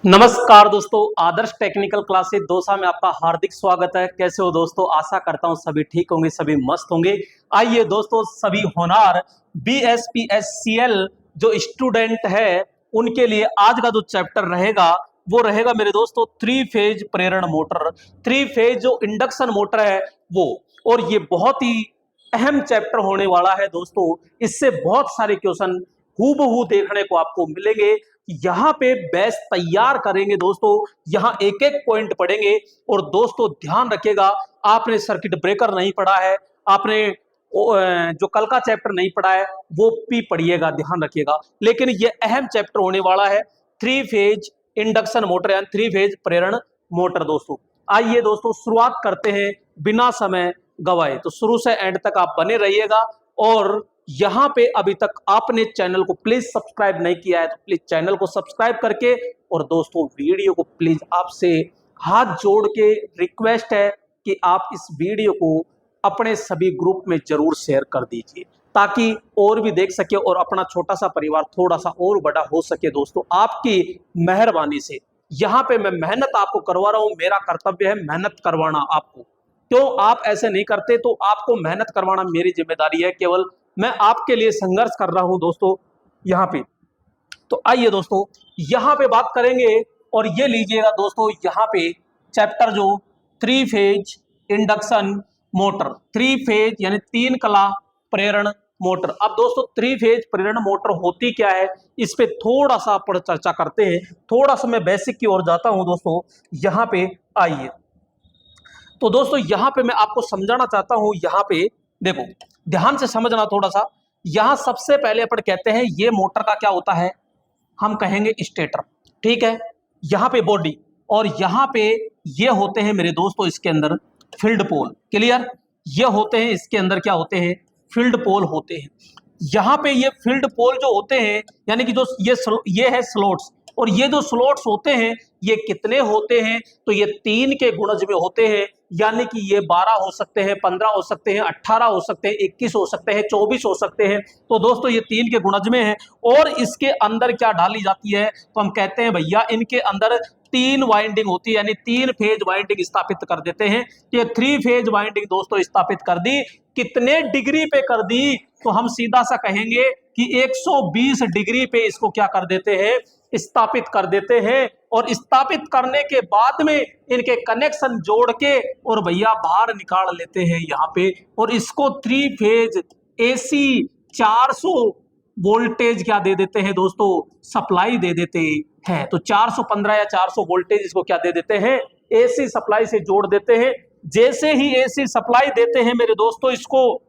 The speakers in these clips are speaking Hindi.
नमस्कार दोस्तों, आदर्श टेक्निकल क्लासेस दौसा में आपका हार्दिक स्वागत है। कैसे हो दोस्तों? आशा करता हूं सभी ठीक होंगे, सभी मस्त होंगे। आइए दोस्तों, सभी होनार BSPSCL जो स्टूडेंट है उनके लिए आज का जो चैप्टर रहेगा वो रहेगा मेरे दोस्तों थ्री फेज प्रेरण मोटर, थ्री फेज जो इंडक्शन मोटर है वो। और ये बहुत ही अहम चैप्टर होने वाला है दोस्तों। इससे बहुत सारे क्वेश्चन हूबहू देखने को आपको मिलेंगे। यहाँ पे बैच तैयार करेंगे दोस्तों, यहाँ एक एक पॉइंट पढ़ेंगे। और दोस्तों ध्यान रखिएगा, आपने सर्किट ब्रेकर नहीं पढ़ा है, आपने जो कल का चैप्टर नहीं पढ़ा है वो भी पढ़िएगा, ध्यान रखिएगा। लेकिन ये अहम चैप्टर होने वाला है थ्री फेज इंडक्शन मोटर यानी थ्री फेज प्रेरण मोटर दोस्तों। आइए दोस्तों शुरुआत करते हैं बिना समय गवाए। तो शुरू से एंड तक आप बने रहिएगा। और यहाँ पे अभी तक आपने चैनल को प्लीज सब्सक्राइब नहीं किया है तो प्लीज चैनल को सब्सक्राइब करके, और दोस्तों वीडियो को प्लीज आपसे हाथ जोड़ के रिक्वेस्ट है कि आप इस वीडियो को अपने सभी ग्रुप में जरूर शेयर कर दीजिए ताकि और भी देख सके और अपना छोटा सा परिवार थोड़ा सा और बड़ा हो सके। दोस्तों आपकी मेहरबानी से यहाँ पे मैं मेहनत आपको करवा रहा हूँ, मेरा कर्तव्य है मेहनत करवाना आपको। क्यों आप ऐसे नहीं करते? तो आपको मेहनत करवाना मेरी जिम्मेदारी है, केवल मैं आपके लिए संघर्ष कर रहा हूं दोस्तों यहाँ पे। तो आइए दोस्तों यहाँ पे बात करेंगे, और ये लीजिएगा दोस्तों यहाँ पे चैप्टर जो three phase induction motor, three phase यानी तीन कला प्रेरण मोटर। अब दोस्तों थ्री फेज प्रेरण मोटर होती क्या है, इस पे थोड़ा सा पर चर्चा करते हैं। थोड़ा सा मैं बेसिक की ओर जाता हूं दोस्तों, यहाँ पे आइए। तो दोस्तों यहाँ पे मैं आपको समझाना चाहता हूं, यहाँ पे देखो ध्यान से समझना थोड़ा सा। यहाँ सबसे पहले अपन कहते हैं ये मोटर का क्या होता है, हम कहेंगे स्टेटर, ठीक है। यहाँ पे बॉडी, और यहाँ पे ये होते हैं मेरे दोस्तों इसके अंदर फील्ड पोल, क्लियर। ये होते हैं इसके अंदर क्या होते हैं, फील्ड पोल होते हैं। यहाँ पे ये फील्ड पोल जो होते हैं यानी कि जो ये है स्लॉट्स, और ये जो स्लॉट्स होते हैं ये कितने होते हैं, तो ये तीन के गुणज में होते हैं। यानी कि ये 12 हो सकते हैं, 15 हो सकते हैं, 18 हो सकते हैं, 21 हो सकते हैं, 24 हो सकते हैं। तो दोस्तों ये तीन के गुणज में है। और इसके अंदर क्या डाली जाती है, तो हम कहते हैं भैया इनके अंदर तीन वाइंडिंग होती है, यानी तीन फेज वाइंडिंग स्थापित कर देते हैं। ये थ्री फेज वाइंडिंग दोस्तों स्थापित कर दी। कितने डिग्री पे कर दी, तो हम सीधा सा कहेंगे कि 120 डिग्री पे इसको क्या कर देते हैं, स्थापित कर देते हैं। और स्थापित करने के बाद में इनके कनेक्शन जोड़ के और भैया बाहर निकाल लेते हैं यहाँ पे। और इसको थ्री फेज AC 400 वोल्टेज क्या दे देते हैं दोस्तों, सप्लाई दे देते हैं। तो 415 या 400 वोल्टेज इसको क्या दे देते हैं, AC सप्लाई से जोड़ देते हैं। जैसे ही AC सप्लाई देते हैं मेरे दोस्तों इसको,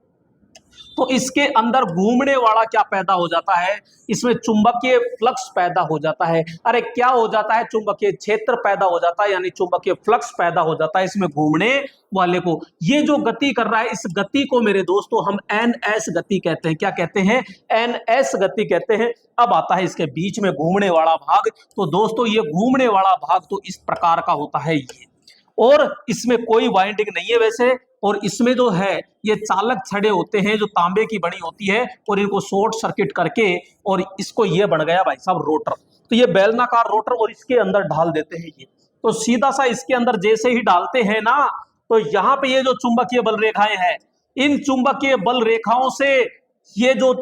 तो इसके अंदर घूमने वाला क्या पैदा हो जाता है, इसमें चुंबकीय फ्लक्स पैदा हो जाता है। अरे क्या हो जाता है, चुंबकीय क्षेत्र पैदा हो जाता है, यानी चुंबकीय फ्लक्स पैदा हो जाता है इसमें घूमने वाले को। ये जो गति कर रहा है इस गति को मेरे दोस्तों हम NS गति कहते हैं। क्या कहते हैं, NS गति कहते हैं। अब आता है इसके बीच में घूमने वाला भाग। तो दोस्तों ये घूमने वाला भाग तो इस प्रकार का होता है ये, और इसमें कोई वाइंडिंग नहीं है वैसे। और इसमें जो है ये चालक छड़े होते हैं जो तांबे की बनी होती है, और इनको शॉर्ट सर्किट करके और इसको ये बन गया भाई साहब रोटर। तो ये बेलनाकार रोटर, और इसके अंदर डाल देते हैं ये। तो सीधा सा इसके अंदर जैसे ही डालते हैं ना, तो यहाँ पे ये जो चुंबकीय बल रेखाएं हैं, इन चुंबकीय बल रेखाओं से ये जो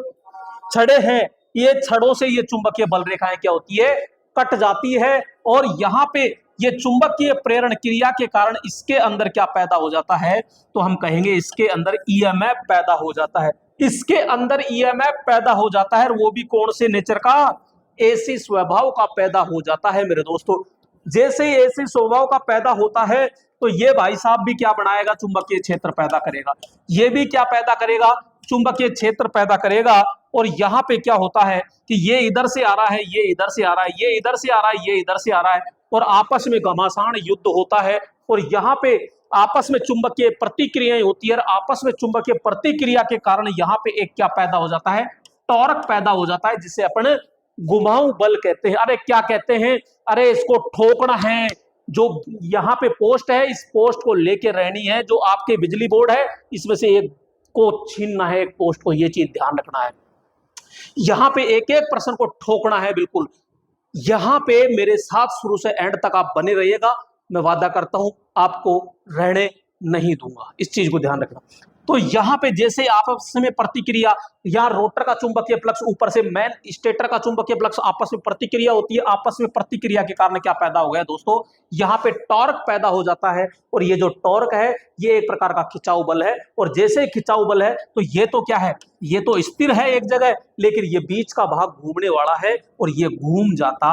छड़े हैं, ये छड़ों से ये चुंबकीय बल रेखाएं क्या होती है, कट जाती है। और यहाँ पे ये चुंबकीय प्रेरण क्रिया के कारण इसके अंदर क्या पैदा हो जाता है, तो हम कहेंगे इसके अंदर EMF पैदा हो जाता है। इसके अंदर EMF पैदा हो जाता है, वो भी कौन से नेचर का, AC स्वभाव का पैदा हो जाता है मेरे दोस्तों। जैसे ही AC स्वभाव का पैदा होता है तो ये भाई साहब भी क्या बनाएगा, चुंबकीय क्षेत्र पैदा करेगा। ये भी क्या पैदा करेगा, चुंबकीय क्षेत्र पैदा करेगा। और यहाँ पे क्या होता है कि ये इधर से आ रहा है, ये इधर से आ रहा है, ये इधर से आ रहा है, ये इधर से आ रहा है, और आपस में घमासान युद्ध होता है। और यहाँ पे आपस में चुंबकीय प्रतिक्रियाएं होती है, और आपस में चुंबकीय प्रतिक्रिया के कारण यहाँ पे एक क्या पैदा हो जाता है, टॉर्क पैदा हो जाता है, जिसे अपन घुमाऊ बल कहते हैं। अरे क्या कहते हैं, अरे इसको ठोकना है, जो यहाँ पे पोस्ट है इस पोस्ट को लेके रहनी है, जो आपके बिजली बोर्ड है इसमें से एक को छीनना है, एक पोस्ट को, ये चीज ध्यान रखना है। यहाँ पे एक एक प्रश्न को ठोकना है बिल्कुल। यहां पे मेरे साथ शुरू से एंड तक आप बने रहिएगा, मैं वादा करता हूं आपको रहने नहीं दूंगा, इस चीज को ध्यान रखना। तो यहां पे जैसे आपस में प्रतिक्रिया, यहां रोटर का चुंबकीय फ्लक्स ऊपर से मैन स्टेटर का चुंबकीय फ्लक्स आपस में प्रतिक्रिया होती है, आपस में प्रतिक्रिया के कारण क्या पैदा हो गया दोस्तों, यहां पे टॉर्क पैदा हो जाता है, और ये जो टॉर्क है ये एक प्रकार का खिंचाव बल है, और जैसे खिंचाव बल है तो ये तो क्या है, ये तो स्थिर है एक जगह, लेकिन ये बीच का भाग घूमने वाला है और ये घूम जाता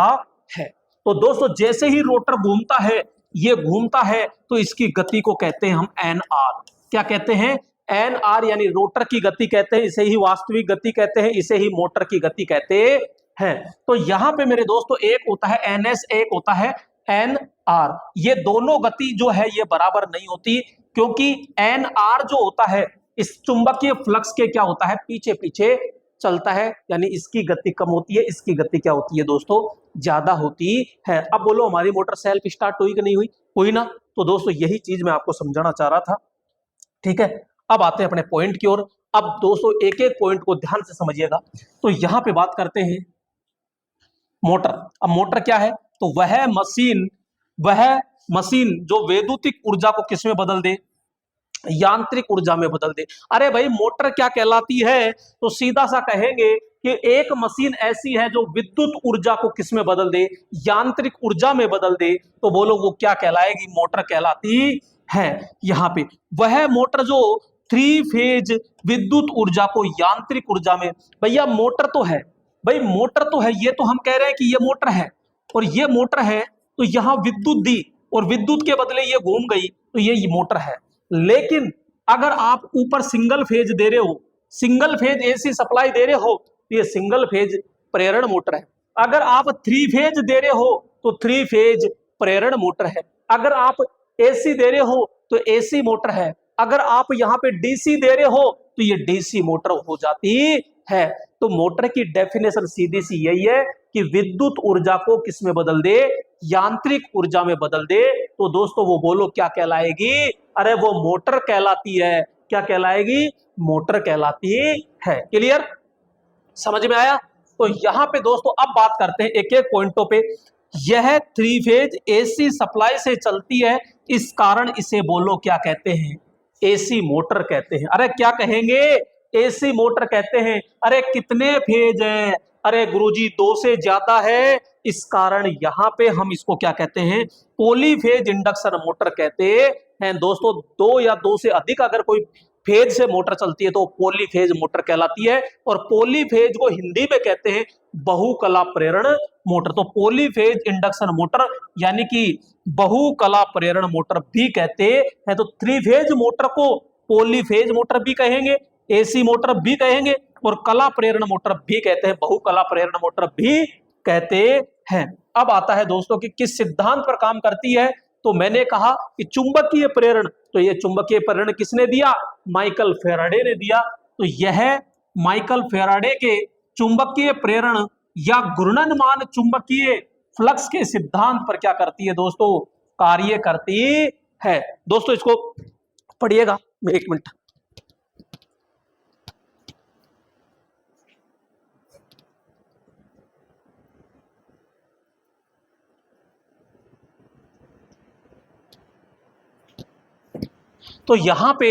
है। तो दोस्तों जैसे ही रोटर घूमता है, ये घूमता है, तो इसकी गति को कहते हैं हम एन आर। क्या कहते हैं, एन आर, यानी रोटर की गति कहते हैं, इसे ही वास्तविक गति कहते हैं, इसे ही मोटर की गति कहते हैं। तो यहां पे मेरे दोस्तों एक होता है एन एस, एक होता है एन आर। ये दोनों गति जो है ये बराबर नहीं होती, क्योंकि एन आर जो होता है इस चुंबकीय फ्लक्स के क्या होता है, पीछे पीछे चलता है, यानी इसकी गति कम होती है, इसकी गति क्या होती है दोस्तों, ज्यादा होती है। अब बोलो हमारी मोटर सेल्फ स्टार्ट हुई कि नहीं हुई, हुई ना। तो दोस्तों यही चीज मैं आपको समझाना चाह रहा था, ठीक है। अब आते हैं अपने पॉइंट की ओर। अब दोस्तों एक एक पॉइंट को ध्यान से समझिएगा। तो यहां पे बात करते हैं मोटर। अब मोटर क्या है, तो वह मशीन जो वैद्युतिक ऊर्जा को किस में बदल दे, यांत्रिक ऊर्जा में बदल दे। अरे भाई मोटर क्या कहलाती है, तो सीधा सा कहेंगे कि एक मशीन ऐसी है जो विद्युत ऊर्जा को किस में बदल दे, यांत्रिक ऊर्जा में बदल दे, तो बोलो वो क्या कहलाएगी, मोटर कहलाती है। यहां पे वह मोटर जो 3 फेज विद्युत ऊर्जा को यांत्रिक ऊर्जा में, भैया मोटर तो है, भाई मोटर तो है, ये तो हम कह रहे हैं कि ये मोटर है, और ये मोटर है, तो यहां विद्युत दी और विद्युत के बदले ये घूम गई, तो ये मोटर है। लेकिन अगर आप ऊपर सिंगल फेज दे रहे हो, सिंगल फेज एसी सप्लाई दे रहे हो, तो ये सिंगल फेज प्रेरण मोटर है। अगर आप 3 फेज दे रहे हो तो 3 फेज प्रेरण मोटर है। अगर आप एसी दे रहे हो तो एसी मोटर है। अगर आप यहाँ पे डीसी दे रहे हो तो ये डीसी मोटर हो जाती है। तो मोटर की डेफिनेशन सीधी सी यही है कि विद्युत ऊर्जा को किस में बदल दे, यांत्रिक ऊर्जा में बदल दे। तो दोस्तों वो बोलो क्या कहलाएगी, अरे वो मोटर कहलाती है। क्या कहलाएगी, मोटर कहलाती है। क्लियर, समझ में आया। तो यहां पे दोस्तों अब बात करते हैं एक एक पॉइंटों पे। यह 3 फेज एसी सप्लाई से चलती है, इस कारण इसे बोलो क्या कहते हैं, एसी मोटर कहते हैं। अरे क्या कहेंगे, एसी मोटर कहते हैं। अरे कितने फेज है, अरे गुरुजी 2 से ज्यादा है, इस कारण यहां पे हम इसको क्या कहते हैं, पॉलीफेज इंडक्शन मोटर कहते हैं। दोस्तों 2 या 2 से अधिक अगर कोई फेज से मोटर चलती है तो पॉलीफेज मोटर कहलाती है। और पॉलीफेज को हिंदी में कहते हैं बहुकला प्रेरण मोटर। तो पॉलीफेज इंडक्शन मोटर यानी कि बहुकला प्रेरण मोटर भी कहते हैं। तो 3 फेज मोटर को पॉलीफेज मोटर भी कहेंगे, एसी मोटर भी कहेंगे, और कला प्रेरण मोटर भी कहते हैं, बहुकला प्रेरण मोटर भी कहते हैं। अब आता है दोस्तों कि किस सिद्धांत पर काम करती है। तो मैंने कहा कि चुंबकीय प्रेरण, तो ये चुंबकीय प्रेरण किसने दिया, माइकल फैराडे ने दिया। तो यह माइकल फैराडे के चुंबकीय प्रेरण या घूर्णनमान चुंबकीय फ्लक्स के सिद्धांत पर क्या करती है दोस्तों, कार्य करती है। दोस्तों इसको पढ़िएगा, एक मिनट। तो यहां पे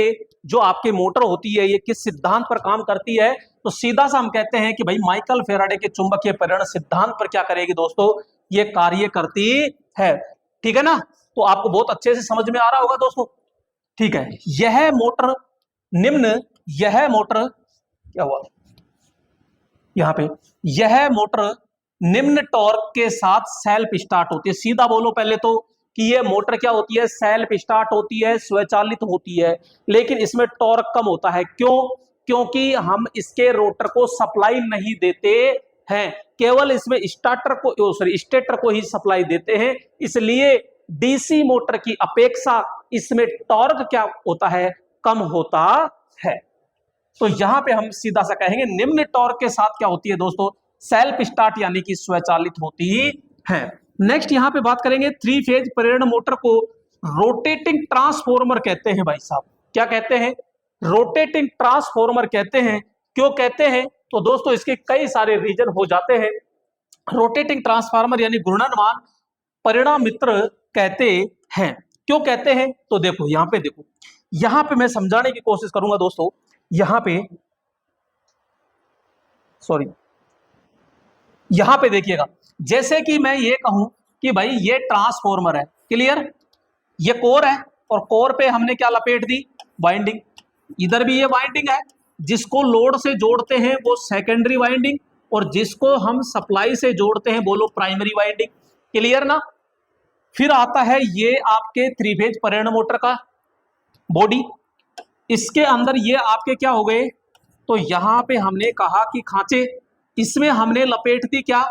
जो आपके मोटर होती है ये किस सिद्धांत पर काम करती है, तो सीधा सा हम कहते हैं कि भाई माइकल फैराडे के चुंबकीय प्रेरण सिद्धांत पर क्या करेगी दोस्तों, ये कार्य करती है। ठीक है ना, तो आपको बहुत अच्छे से समझ में आ रहा होगा दोस्तों। ठीक है, यह मोटर क्या हुआ यहां पे, यह मोटर निम्न टॉर्क के साथ सेल्फ स्टार्ट होती है। सीधा बोलो पहले तो कि ये मोटर क्या होती है, सेल्फ स्टार्ट होती है, स्वचालित होती है, लेकिन इसमें टॉर्क कम होता है। क्यों, क्योंकि हम इसके रोटर को सप्लाई नहीं देते हैं, केवल इसमें स्टेटर को ही सप्लाई देते हैं। इसलिए डीसी मोटर की अपेक्षा इसमें टॉर्क क्या होता है, कम होता है। तो यहां पे हम सीधा सा कहेंगे निम्न टॉर्क के साथ क्या होती है दोस्तों, सेल्फ स्टार्ट यानी कि स्वचालित होती है। नेक्स्ट यहां पे बात करेंगे 3 फेज प्रेरण मोटर को रोटेटिंग ट्रांसफॉर्मर कहते हैं। भाई साहब क्या कहते हैं, रोटेटिंग ट्रांसफॉर्मर कहते हैं। क्यों कहते हैं, तो दोस्तों इसके कई सारे रीजन हो जाते हैं। रोटेटिंग ट्रांसफार्मर यानी घूर्णनमान परिणामित्र कहते हैं। क्यों कहते हैं? तो देखो यहां पे, देखो यहां पे मैं समझाने की कोशिश करूंगा दोस्तों। यहां पे सॉरी, यहां पे देखिएगा, जैसे कि मैं ये कहूं कि भाई ये ट्रांसफॉर्मर है, क्लियर, ये कोर है और कोर पे हमने क्या लपेट दी? वाइंडिंग। इधर भी ये वाइंडिंग है, जिसको लोड से जोड़ते हैं वो सेकेंडरी वाइंडिंग, और जिसको हम सप्लाई से जोड़ते हैं बोलो प्राइमरी वाइंडिंग। क्लियर ना? फिर आता है ये आपके थ्री फेज प्रेरण मोटर का बॉडी, इसके अंदर ये आपके क्या हो गए? तो यहां पे हमने कहा कि खांचे, इसमें हमने लपेट दी क्या?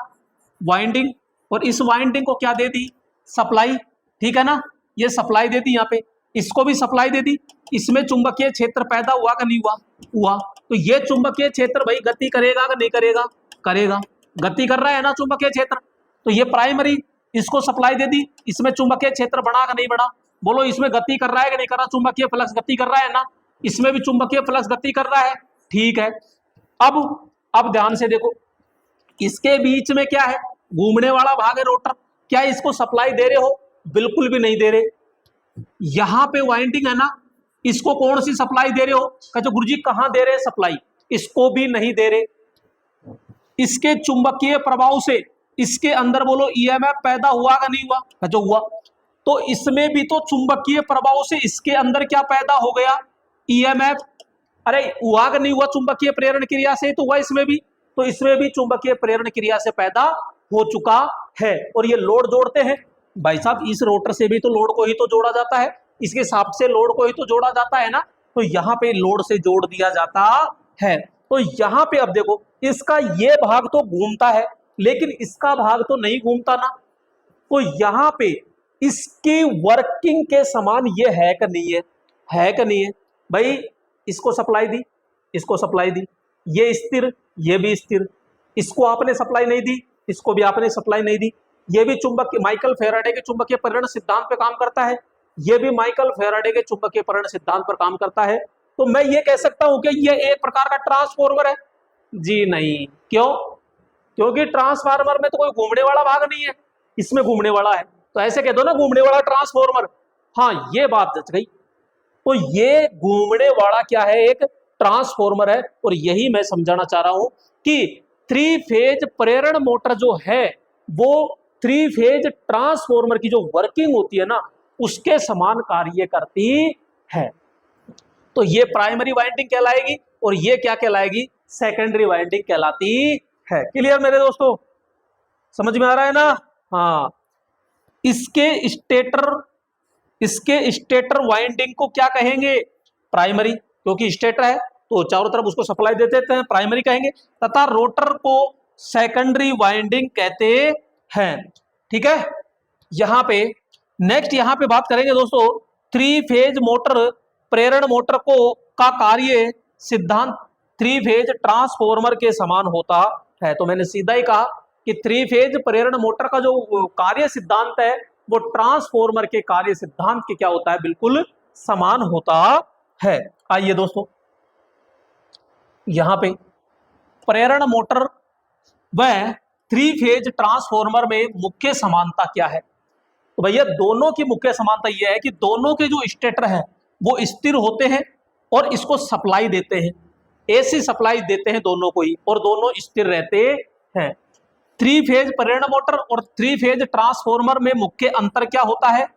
वाइंडिंग, और इस वाइंडिंग को क्या दे दी? सप्लाई। ठीक है ना? ये सप्लाई दे दी, यहाँ पे इसको भी सप्लाई दे दी। इसमें चुंबकीय क्षेत्र पैदा हुआ कि नहीं हुआ? हुआ। तो ये चुंबकीय क्षेत्र भाई गति करेगा कि नहीं करेगा? करेगा। गति कर रहा है ना चुंबकीय क्षेत्र, तो ये प्राइमरी, इसको सप्लाई दे दी, इसमें चुंबकीय क्षेत्र बढ़ा कि नहीं बढ़ा? बोलो इसमें गति कर रहा है कि नहीं कर रहा? चुंबकीय फ्लक्स गति कर रहा है ना, इसमें भी चुंबकीय फ्लक्स गति कर रहा है। ठीक है, अब ध्यान से देखो, इसके बीच में क्या है? घूमने वाला भाग है रोटर। क्या इसको सप्लाई दे रहे हो? बिल्कुल भी नहीं दे रहे। यहां पे वाइंडिंग है ना, इसको कौन सी सप्लाई दे रहे हो? कहते गुरुजी कहां दे रहे हैं सप्लाई? इसको भी नहीं दे रहे। इसके चुंबकीय प्रभाव से इसके अंदर बोलो ईएमएफ पैदा हुआ का नहीं हुआ? जो हुआ। तो इसमें भी तो चुंबकीय प्रभाव से इसके अंदर क्या पैदा हो गया? ईएमएफ। अरे हुआ का नहीं हुआ? चुंबकीय प्रेरण क्रिया से तो हुआ इसमें भी, तो इसमें भी चुंबकीय प्रेरण क्रिया से पैदा हो चुका है। और ये लोड जोड़ते हैं भाई साहब, इस रोटर से भी तो लोड को ही तो जोड़ा जाता है, इसके हिसाब से लोड को ही तो जोड़ा जाता है ना, तो यहाँ पे लोड से जोड़ दिया जाता है। तो यहाँ पे अब देखो, इसका ये भाग तो घूमता है लेकिन इसका भाग तो नहीं घूमता ना, तो यहाँ पे इसकी वर्किंग के समान ये है कि नहीं है? है कि नहीं है भाई? इसको सप्लाई दी, इसको सप्लाई दी, ये स्थिर, ये भी स्थिर, इसको आपने सप्लाई नहीं दी, इसको भी आपने सप्लाई नहीं दी। ये भी चुंबक माइकल फेराडे के चुंबकीय प्रेरण सिद्धांत पे काम करता है, ये भी माइकल फेराडे के चुंबकीय प्रेरण सिद्धांत पर काम करता है। तो मैं ये कह सकता हूं कि ये एक प्रकार का ट्रांसफॉर्मर है? जी नहीं। क्यों? क्योंकि ट्रांसफार्मर में तो कोई घूमने वाला भाग नहीं है, इसमें घूमने वाला है, तो ऐसे कह दो ना घूमने वाला ट्रांसफॉर्मर। हाँ, ये बात जच गई। तो ये घूमने वाला क्या है? एक ट्रांसफॉर्मर है। और यही मैं समझाना चाह रहा हूं कि थ्री फेज प्रेरण मोटर जो है वो थ्री फेज ट्रांसफॉर्मर की जो वर्किंग होती है ना, उसके समान कार्य करती है। तो ये प्राइमरी वाइंडिंग कहलाएगी और ये क्या कहलाएगी? सेकेंडरी वाइंडिंग कहलाती है। क्लियर मेरे दोस्तों? समझ में आ रहा है ना? हाँ। इसके स्टेटर वाइंडिंग को क्या कहेंगे? प्राइमरी, क्योंकि स्टेटर है तो चारों तरफ उसको सप्लाई दे देते हैं, प्राइमरी कहेंगे। तथा रोटर को सेकेंडरी वाइंडिंग कहते हैं। ठीक है, यहां पे नेक्स्ट यहां पे बात करेंगे दोस्तों, थ्री फेज मोटर प्रेरण मोटर को का कार्य सिद्धांत थ्री फेज ट्रांसफॉर्मर के समान होता है। तो मैंने सीधा ही कहा कि थ्री फेज प्रेरण मोटर का जो कार्य सिद्धांत है वो ट्रांसफॉर्मर के कार्य सिद्धांत के क्या होता है? बिल्कुल समान होता है। आइए दोस्तों, यहां पे प्रेरण मोटर व थ्री फेज ट्रांसफॉर्मर में मुख्य समानता क्या है? तो भैया दोनों की मुख्य समानता यह है कि दोनों के जो स्टेटर हैं वो स्थिर होते हैं और इसको सप्लाई देते हैं, एसी सप्लाई देते हैं दोनों को ही, और दोनों स्थिर रहते हैं। थ्री फेज प्रेरण मोटर और थ्री फेज ट्रांसफॉर्मर में मुख्य अंतर क्या होता है?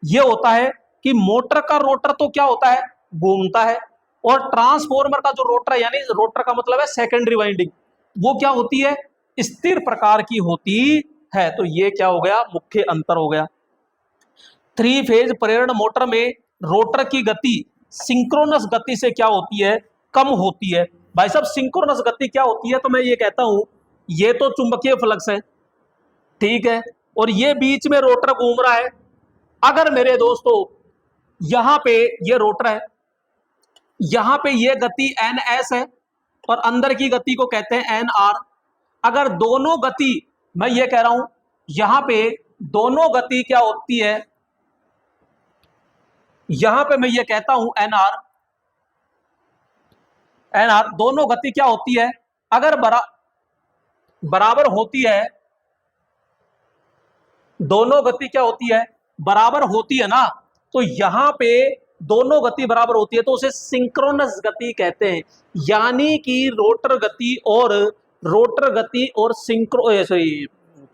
यह होता है कि मोटर का रोटर तो क्या होता है? घूमता है, और ट्रांसफॉर्मर का जो रोटर है, यानी रोटर का मतलब है सेकेंडरी वाइंडिंग, वो क्या होती है? स्थिर प्रकार की होती है। तो ये क्या हो गया? मुख्य अंतर हो गया। थ्री फेज प्रेरण मोटर में रोटर की गति सिंक्रोनस गति से क्या होती है? कम होती है। भाई साहब सिंक्रोनस गति क्या होती है? तो मैं ये कहता हूं, ये तो चुंबकीय फ्लक्स है, ठीक है, और ये बीच में रोटर घूम रहा है। अगर मेरे दोस्तों यहां पे ये रोटर है, यहां पे ये गति NS है और अंदर की गति को कहते हैं NR। अगर दोनों गति, मैं ये कह रहा हूं यहां पे दोनों गति क्या होती है? यहां पे मैं ये कहता हूं NR दोनों गति क्या होती है? अगर बराबर होती है दोनों गति क्या होती है, बराबर होती है ना। तो यहां पे दोनों गति बराबर होती है तो उसे सिंक्रोनस गति कहते हैं। यानी कि रोटर गति और सॉरी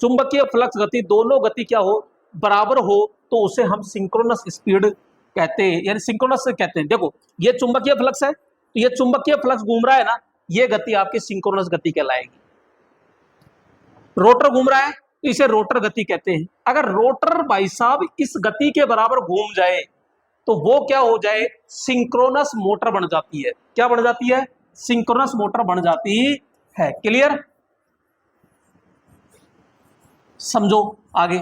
चुंबकीय फ्लक्स गति दोनों गति क्या हो, बराबर हो, तो उसे हम सिंक्रोनस स्पीड कहते हैं, यानी सिंक्रोनस कहते हैं। देखो ये चुंबकीय फ्लक्स है, तो ये चुंबकीय फ्लक्स घूम रहा है ना, ये गति आपकी सिंक्रोनस गति कहलाएगी। रोटर घूम रहा है तो इसे रोटर गति कहते हैं। अगर रोटर भाई साहब इस गति के बराबर घूम जाए तो वो क्या हो जाए, सिंक्रोनस मोटर बन जाती है। क्या बन जाती है, सिंक्रोनस मोटर बन जाती है। क्लियर, समझो आगे।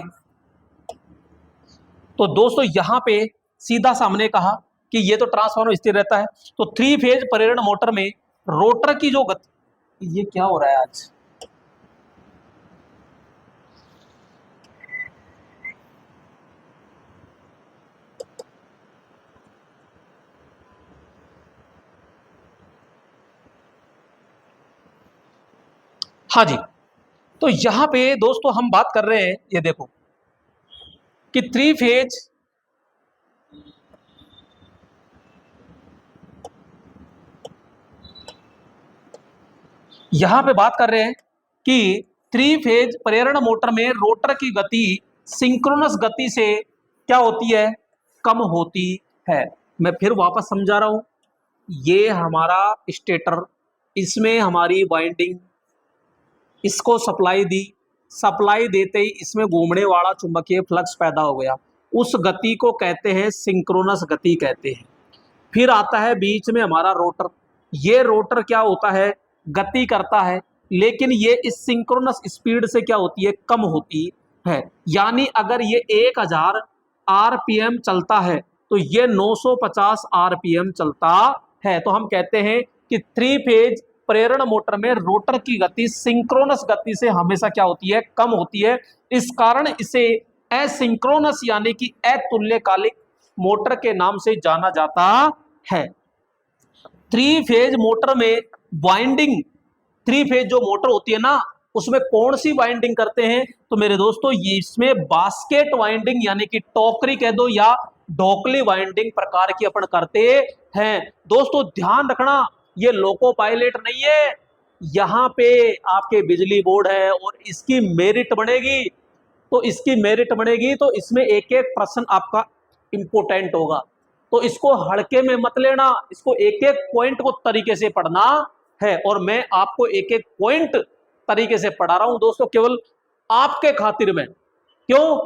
तो दोस्तों यहां पे सीधा सामने कहा कि ये तो ट्रांसफार्मर स्थिर रहता है, तो 3 फेज प्रेरण मोटर में रोटर की जो गति, ये क्या हो रहा है आज, हाँ जी। तो यहां पे दोस्तों हम बात कर रहे हैं, ये देखो कि 3 फेज यहां पे बात कर रहे हैं कि 3 फेज प्रेरण मोटर में रोटर की गति सिंक्रोनस गति से क्या होती है, कम होती है। मैं फिर वापस समझा रहा हूं, ये हमारा स्टेटर, इसमें हमारी वाइंडिंग, इसको सप्लाई दी, सप्लाई देते ही इसमें घूमने वाला चुंबकीय फ्लक्स पैदा हो गया, उस गति को कहते हैं सिंक्रोनस गति कहते हैं। फिर आता है बीच में हमारा रोटर, ये रोटर क्या होता है, गति करता है, लेकिन ये इस सिंक्रोनस स्पीड से क्या होती है, कम होती है। यानी अगर ये 1000 आरपीएम चलता है तो ये 950 आरपीएम चलता है। तो हम कहते हैं कि 3 फेज प्रेरण मोटर में रोटर की गति सिंक्रोनस गति से हमेशा क्या होती है, कम होती है। इस कारण इसे एसिंक्रोनस यानी कि अतुल्यकालिक मोटर के नाम से जाना जाता है। 3 फेज मोटर में वाइंडिंग, 3 फेज जो मोटर होती है ना, उसमें कौन सी वाइंडिंग करते हैं, तो मेरे दोस्तों ये इसमें बास्केट वाइंडिंग यानी कि टोकरी कह दो या ढोकली वाइंडिंग प्रकार की अपन करते हैं। दोस्तों ध्यान रखना, ये लोको पायलट नहीं है, यहां पे आपके बिजली बोर्ड है और इसकी मेरिट बनेगी, तो इसकी मेरिट बनेगी तो इसमें एक एक प्रश्न आपका इंपोर्टेंट होगा। तो इसको हड़के में मत लेना, इसको एक एक पॉइंट को तरीके से पढ़ना है, और मैं आपको एक एक पॉइंट तरीके से पढ़ा रहा हूं दोस्तों, केवल आपके खातिर में। क्यों,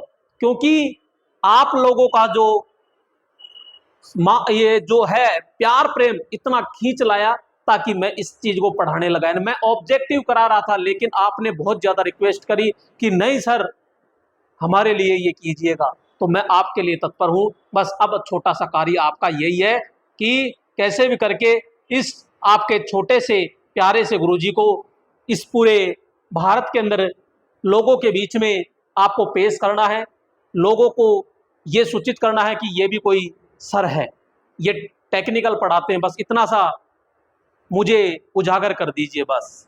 क्योंकि आप लोगों का जो ये जो है प्यार प्रेम इतना खींच लाया ताकि मैं इस चीज को पढ़ाने लगा। मैं ऑब्जेक्टिव करा रहा था, लेकिन आपने बहुत ज्यादा रिक्वेस्ट करी कि नहीं सर हमारे लिए ये कीजिएगा, तो मैं आपके लिए तत्पर हूं। बस अब छोटा सा कार्य आपका यही है कि कैसे भी करके इस आपके छोटे से प्यारे से गुरुजी को इस पूरे भारत के अंदर लोगों के बीच में आपको पेश करना है, लोगों को ये सूचित करना है कि ये भी कोई सर है, ये टेक्निकल पढ़ाते हैं, बस इतना सा मुझे उजागर कर दीजिए बस।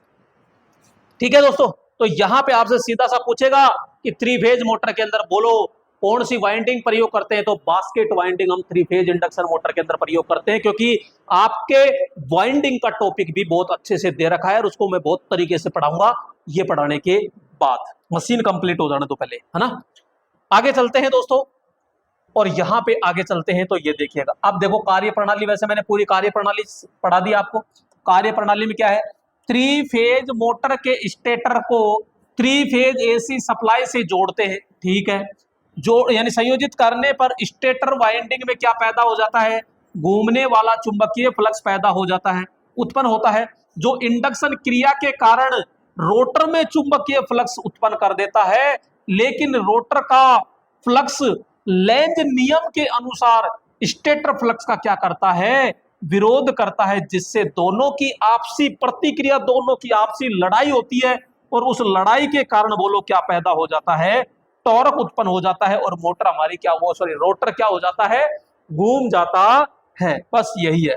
ठीक है दोस्तों, तो यहां पे आपसे सीधा सा पूछेगा कि 3 फेज मोटर के अंदर बोलो कौन सी वाइंडिंग प्रयोग करते हैं, तो बास्केट वाइंडिंग हम 3 फेज इंडक्शन मोटर के अंदर प्रयोग करते हैं, क्योंकि आपके वाइंडिंग का टॉपिक भी बहुत अच्छे से दे रखा है और उसको मैं बहुत तरीके से पढ़ाऊंगा ये पढ़ाने के बाद। मशीन कंप्लीट हो जाने तो पहले, है ना। आगे चलते हैं दोस्तों, और यहां पे आगे चलते हैं तो ये देखिएगा, अब देखो कार्य प्रणाली, वैसे मैंने पूरी कार्य प्रणाली पढ़ा दी आपको। कार्य प्रणाली में क्या है, 3 फेज मोटर के स्टेटर को 3 फेज एसी सप्लाई से जोड़ते हैं, ठीक है। जोड़ यानी संयोजित करने पर स्टेटर वाइंडिंग में क्या पैदा हो जाता है, घूमने वाला चुंबकीय फ्लक्स पैदा हो जाता है, उत्पन्न होता है, जो इंडक्शन क्रिया के कारण रोटर में चुंबकीय फ्लक्स उत्पन्न कर देता है। लेकिन रोटर का फ्लक्स लेंज नियम के अनुसार स्टेटर फ्लक्स का क्या करता है, विरोध करता है, जिससे दोनों की आपसी प्रतिक्रिया, दोनों की आपसी लड़ाई होती है, और उस लड़ाई के कारण बोलो क्या पैदा हो जाता है, टॉर्क उत्पन्न हो जाता है, और मोटर हमारी क्या वो सॉरी रोटर क्या हो जाता है, घूम जाता है। बस यही है।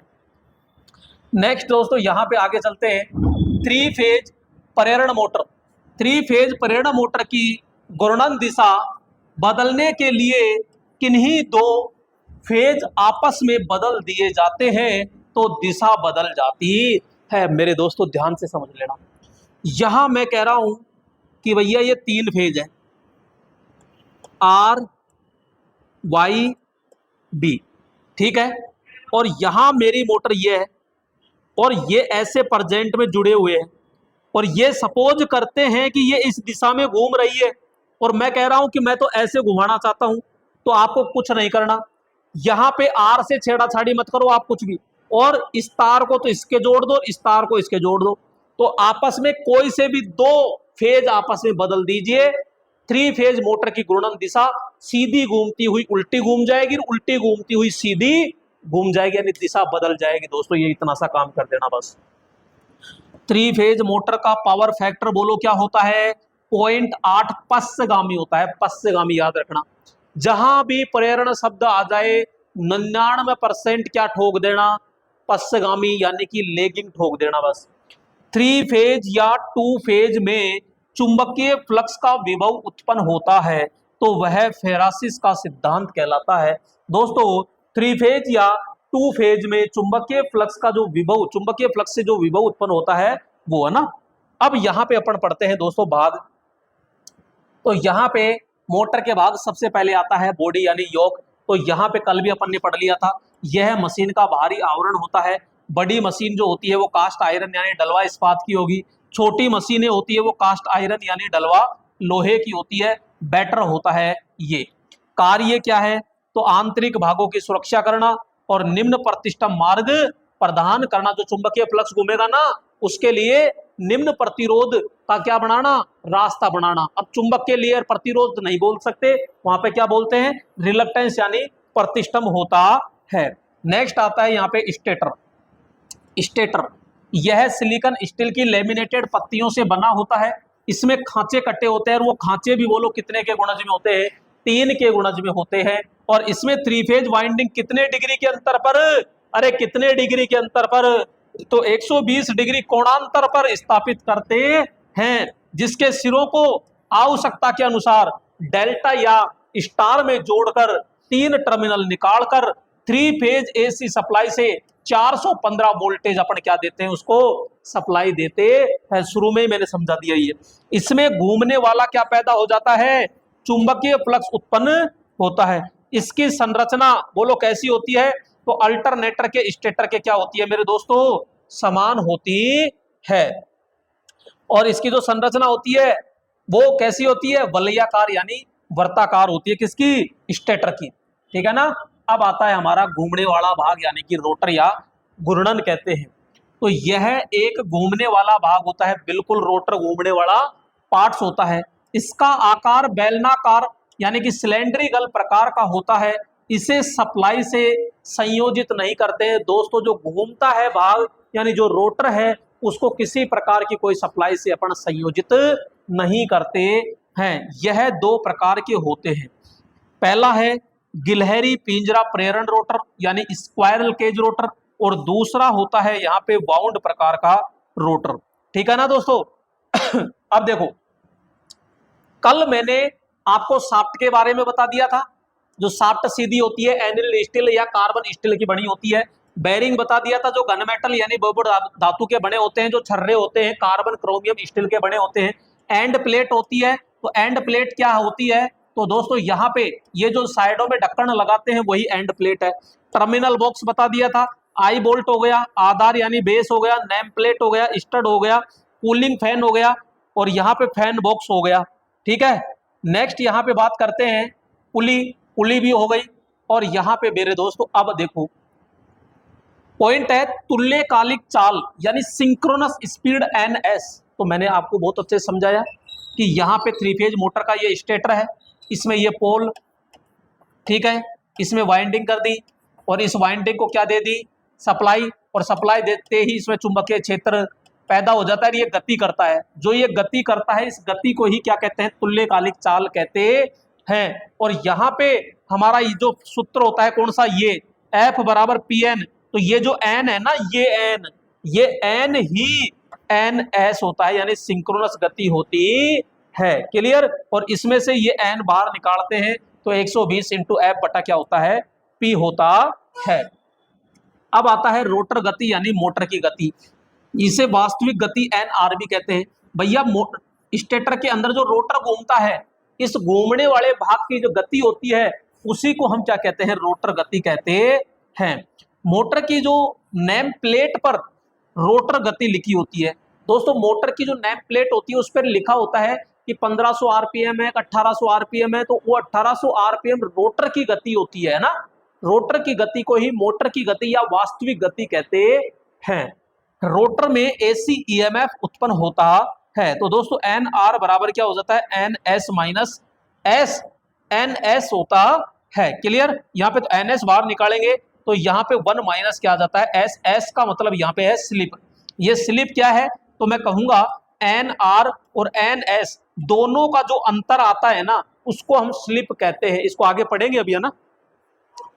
नेक्स्ट दोस्तों यहां पे आगे चलते हैं, 3 फेज प्रेरण मोटर। 3 फेज प्रेरण मोटर की घूर्णन दिशा बदलने के लिए किन्हीं दो फेज आपस में बदल दिए जाते हैं तो दिशा बदल जाती है। मेरे दोस्तों ध्यान से समझ लेना, यहां मैं कह रहा हूं कि भैया ये 3 फेज है, आर वाई बी, ठीक है, और यहां मेरी मोटर ये है और ये ऐसे प्रजेंट में जुड़े हुए हैं, और ये सपोज करते हैं कि ये इस दिशा में घूम रही है और मैं कह रहा हूं कि मैं तो ऐसे घुमाना चाहता हूं। तो आपको कुछ नहीं करना, यहां पे आर से छेड़ाछाड़ी मत करो आप कुछ भी, और इस तार को तो इसके जोड़ दो, इस तार को इसके जोड़ दो, तो आपस में कोई से भी 2 फेज आपस में बदल दीजिए। 3 फेज मोटर की घूर्णन दिशा सीधी घूमती हुई उल्टी घूम जाएगी, उल्टी घूमती हुई सीधी घूम जाएगी, यानी दिशा बदल जाएगी। दोस्तों ये इतना सा काम कर देना बस। 3 फेज मोटर का पावर फैक्टर बोलो क्या होता है, 0.8 पश्चगामी होता है, पश्चगामी याद रखना। जहां भी प्रेरण शब्द आ जाए 99% क्या ठोक देना, पश्चगामी यानी कि लेगिंग ठोक देना बस। 3 फेज या 2 फेज में चुंबकीय फ्लक्स का विभव उत्पन्न होता है तो वह फेरासिस का सिद्धांत कहलाता है। दोस्तों 3 फेज या 2 फेज में चुंबकीय फ्लक्स का जो विभव, चुंबकीय फ्लक्स से जो विभव उत्पन्न होता है वो है ना। अब यहां पे अपन पढ़ते हैं दोस्तों भाग। तो यहाँ पे मोटर के भाग सबसे पहले आता है बॉडी यानी योक। तो यहाँ पे कल भी अपन ने पढ़ लिया था, यह मशीन का बाहरी आवरण होता है। बड़ी मशीन जो होती है वो कास्ट आयरन यानी डलवा इस्पात की होगी, छोटी मशीनें होती है वो कास्ट आयरन यानी डलवा लोहे की होती है। बैटर होता है ये। कार्य क्या है, तो आंतरिक भागों की सुरक्षा करना और निम्न प्रतिष्ठा मार्ग प्रदान करना। जो चुंबकीय फ्लक्स घूमेगा ना उसके लिए निम्न प्रतिरोध का क्या बनाना, रास्ता बनाना। अब चुंबक के लिए प्रतिरोध नहीं बोल सकते, वहां पे क्या बोलते हैं, रिलक्टेंस यानी प्रतिष्ठम होता है। नेक्स्ट आता है यहाँ पे स्टेटर। स्टेटर यह सिलिकॉन स्टील की लेमिनेटेड पत्तियों से बना होता है। इसमें खांचे कट्टे होते हैं और वो खांचे भी बोलो कितने के गुणज में होते हैं, 3 के गुणज में होते हैं। और इसमें 3 फेज वाइंडिंग कितने डिग्री के अंतर पर, अरे कितने डिग्री के अंतर पर, तो 120 डिग्री कोणांतर पर स्थापित करते हैं, जिसके सिरों को आवश्यकता के अनुसार डेल्टा या स्टार में जोड़कर 3 टर्मिनल निकालकर 3 फेज एसी सप्लाई से 415 वोल्टेज अपन क्या देते हैं, उसको सप्लाई देते हैं। शुरू में ही मैंने समझा दिया ये। इसमें घूमने वाला क्या पैदा हो जाता है, चुंबकीय फ्लक्स उत्पन्न होता है। इसकी संरचना बोलो कैसी होती है, तो अल्टरनेटर के स्टेटर के क्या होती है मेरे दोस्तों, समान होती है। और इसकी जो संरचना होती है वो कैसी होती है, वलयाकार यानी वर्ताकार होती है, किसकी, स्टेटर की, ठीक है ना। अब आता है हमारा घूमने वाला भाग यानी कि रोटर या घूर्णन कहते हैं। तो यह एक घूमने वाला भाग होता है, बिल्कुल रोटर घूमने वाला पार्ट्स होता है। इसका आकार बेलनाकार यानी कि सिलेंड्रिकल प्रकार का होता है। इसे सप्लाई से संयोजित नहीं करते हैं दोस्तों। जो घूमता है भाग यानी जो रोटर है उसको किसी प्रकार की कोई सप्लाई से अपन संयोजित नहीं करते हैं। यह 2 प्रकार के होते हैं। पहला है गिलहरी पिंजरा प्रेरण रोटर यानी स्क्वायरल केज रोटर, और दूसरा होता है यहाँ पे वाउंड प्रकार का रोटर, ठीक है ना दोस्तों। अब देखो कल मैंने आपको शाफ्ट के बारे में बता दिया था। जो शाफ्ट सीधी होती है एनिल स्टील या कार्बन स्टील की बनी होती है। बेरिंग बता दिया था जो घन मेटल यानी बहुबड़ धातु के बने होते हैं। जो छर्रे होते हैं कार्बन क्रोमियम स्टील के बने होते हैं। एंड प्लेट होती है, तो एंड प्लेट क्या होती है, तो दोस्तों यहाँ पे ये जो साइडों में ढक्कन लगाते हैं वही एंड प्लेट है। टर्मिनल बॉक्स बता दिया था, आई बोल्ट हो गया, आधार यानी बेस हो गया, नेम प्लेट हो गया, स्टड हो गया, कूलिंग फैन हो गया, और यहाँ पे फैन बॉक्स हो गया, ठीक है। नेक्स्ट यहाँ पे बात करते हैं पुली, पुली भी हो गई। और यहाँ पे मेरे दोस्तों अब देखो पॉइंट है तुल्यकालिक चाल यानी सिंक्रोनस स्पीड एनएस। तो मैंने आपको बहुत अच्छे से समझाया कि यहाँ पे 3 फेज मोटर का ये स्टेटर है, इसमें ये पोल, ठीक है, इसमें वाइंडिंग कर दी और इस वाइंडिंग को क्या दे दी, सप्लाई, और सप्लाई देते ही इसमें चुंबकीय क्षेत्र पैदा हो जाता है, ये गति करता है। जो ये गति करता है इस गति को ही क्या कहते हैं, तुल्यकालिक चाल कहते हैं। और यहाँ पे हमारा ये जो सूत्र होता है कौन सा, ये F बराबर PN। तो ये जो N है ना, ये N ही NS होता है यानी सिंक्रोनस गति होती है। क्लियर। और इसमें से ये एन बाहर निकालते हैं तो 120 इंटू एफ बटा क्या होता है, पी होता है। अब आता है रोटर गति यानी मोटर की गति, इसे वास्तविक गति एन आर भी कहते हैं। भैया स्टेटर के अंदर जो रोटर घूमता है, इस घूमने वाले भाग की जो गति होती है उसी को हम क्या कहते हैं, रोटर गति कहते हैं। मोटर की जो नेम प्लेट पर रोटर गति लिखी होती है, दोस्तों मोटर की जो नेम प्लेट होती है उस पर लिखा होता है कि 1500 आरपीएम है, 1800 आरपीएम है, तो वो 1800 आरपीएम रोटर की गति होती है ना। रोटर की गति को ही मोटर की गति या वास्तविक गति कहते हैं। रोटर में एसी ईएमएफ उत्पन्न होता है। तो दोस्तों एन आर बराबर क्या हो जाता है, N S minus S, N S होता है। क्लियर। यहाँ पे तो एन एस बाहर निकालेंगे तो यहाँ पे 1 माइनस क्या आ जाता है, एस। एस का मतलब यहाँ पे है स्लिप। ये स्लिप क्या है, तो मैं कहूंगा एन आर और एन एस दोनों का जो अंतर आता है ना उसको हम स्लिप कहते हैं। इसको आगे पढ़ेंगे अभी, है ना,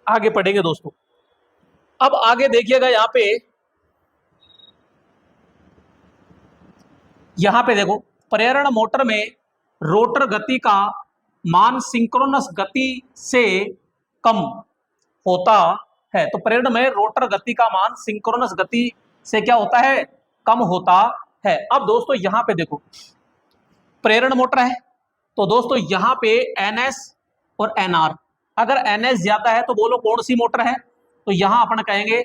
आगे पढ़ेंगे दोस्तों। अब आगे देखिएगा यहां पे देखो, प्रेरण मोटर में रोटर गति का मान सिंक्रोनस गति से कम होता है। तो प्रेरण में रोटर गति का मान सिंक्रोनस गति से क्या होता है, कम होता है। अब दोस्तों यहां पे देखो, प्रेरण मोटर है तो दोस्तों यहां पे एनएस और एनआर, अगर एनएस ज्यादा है तो बोलो कौन सी मोटर है, तो यहां अपन कहेंगे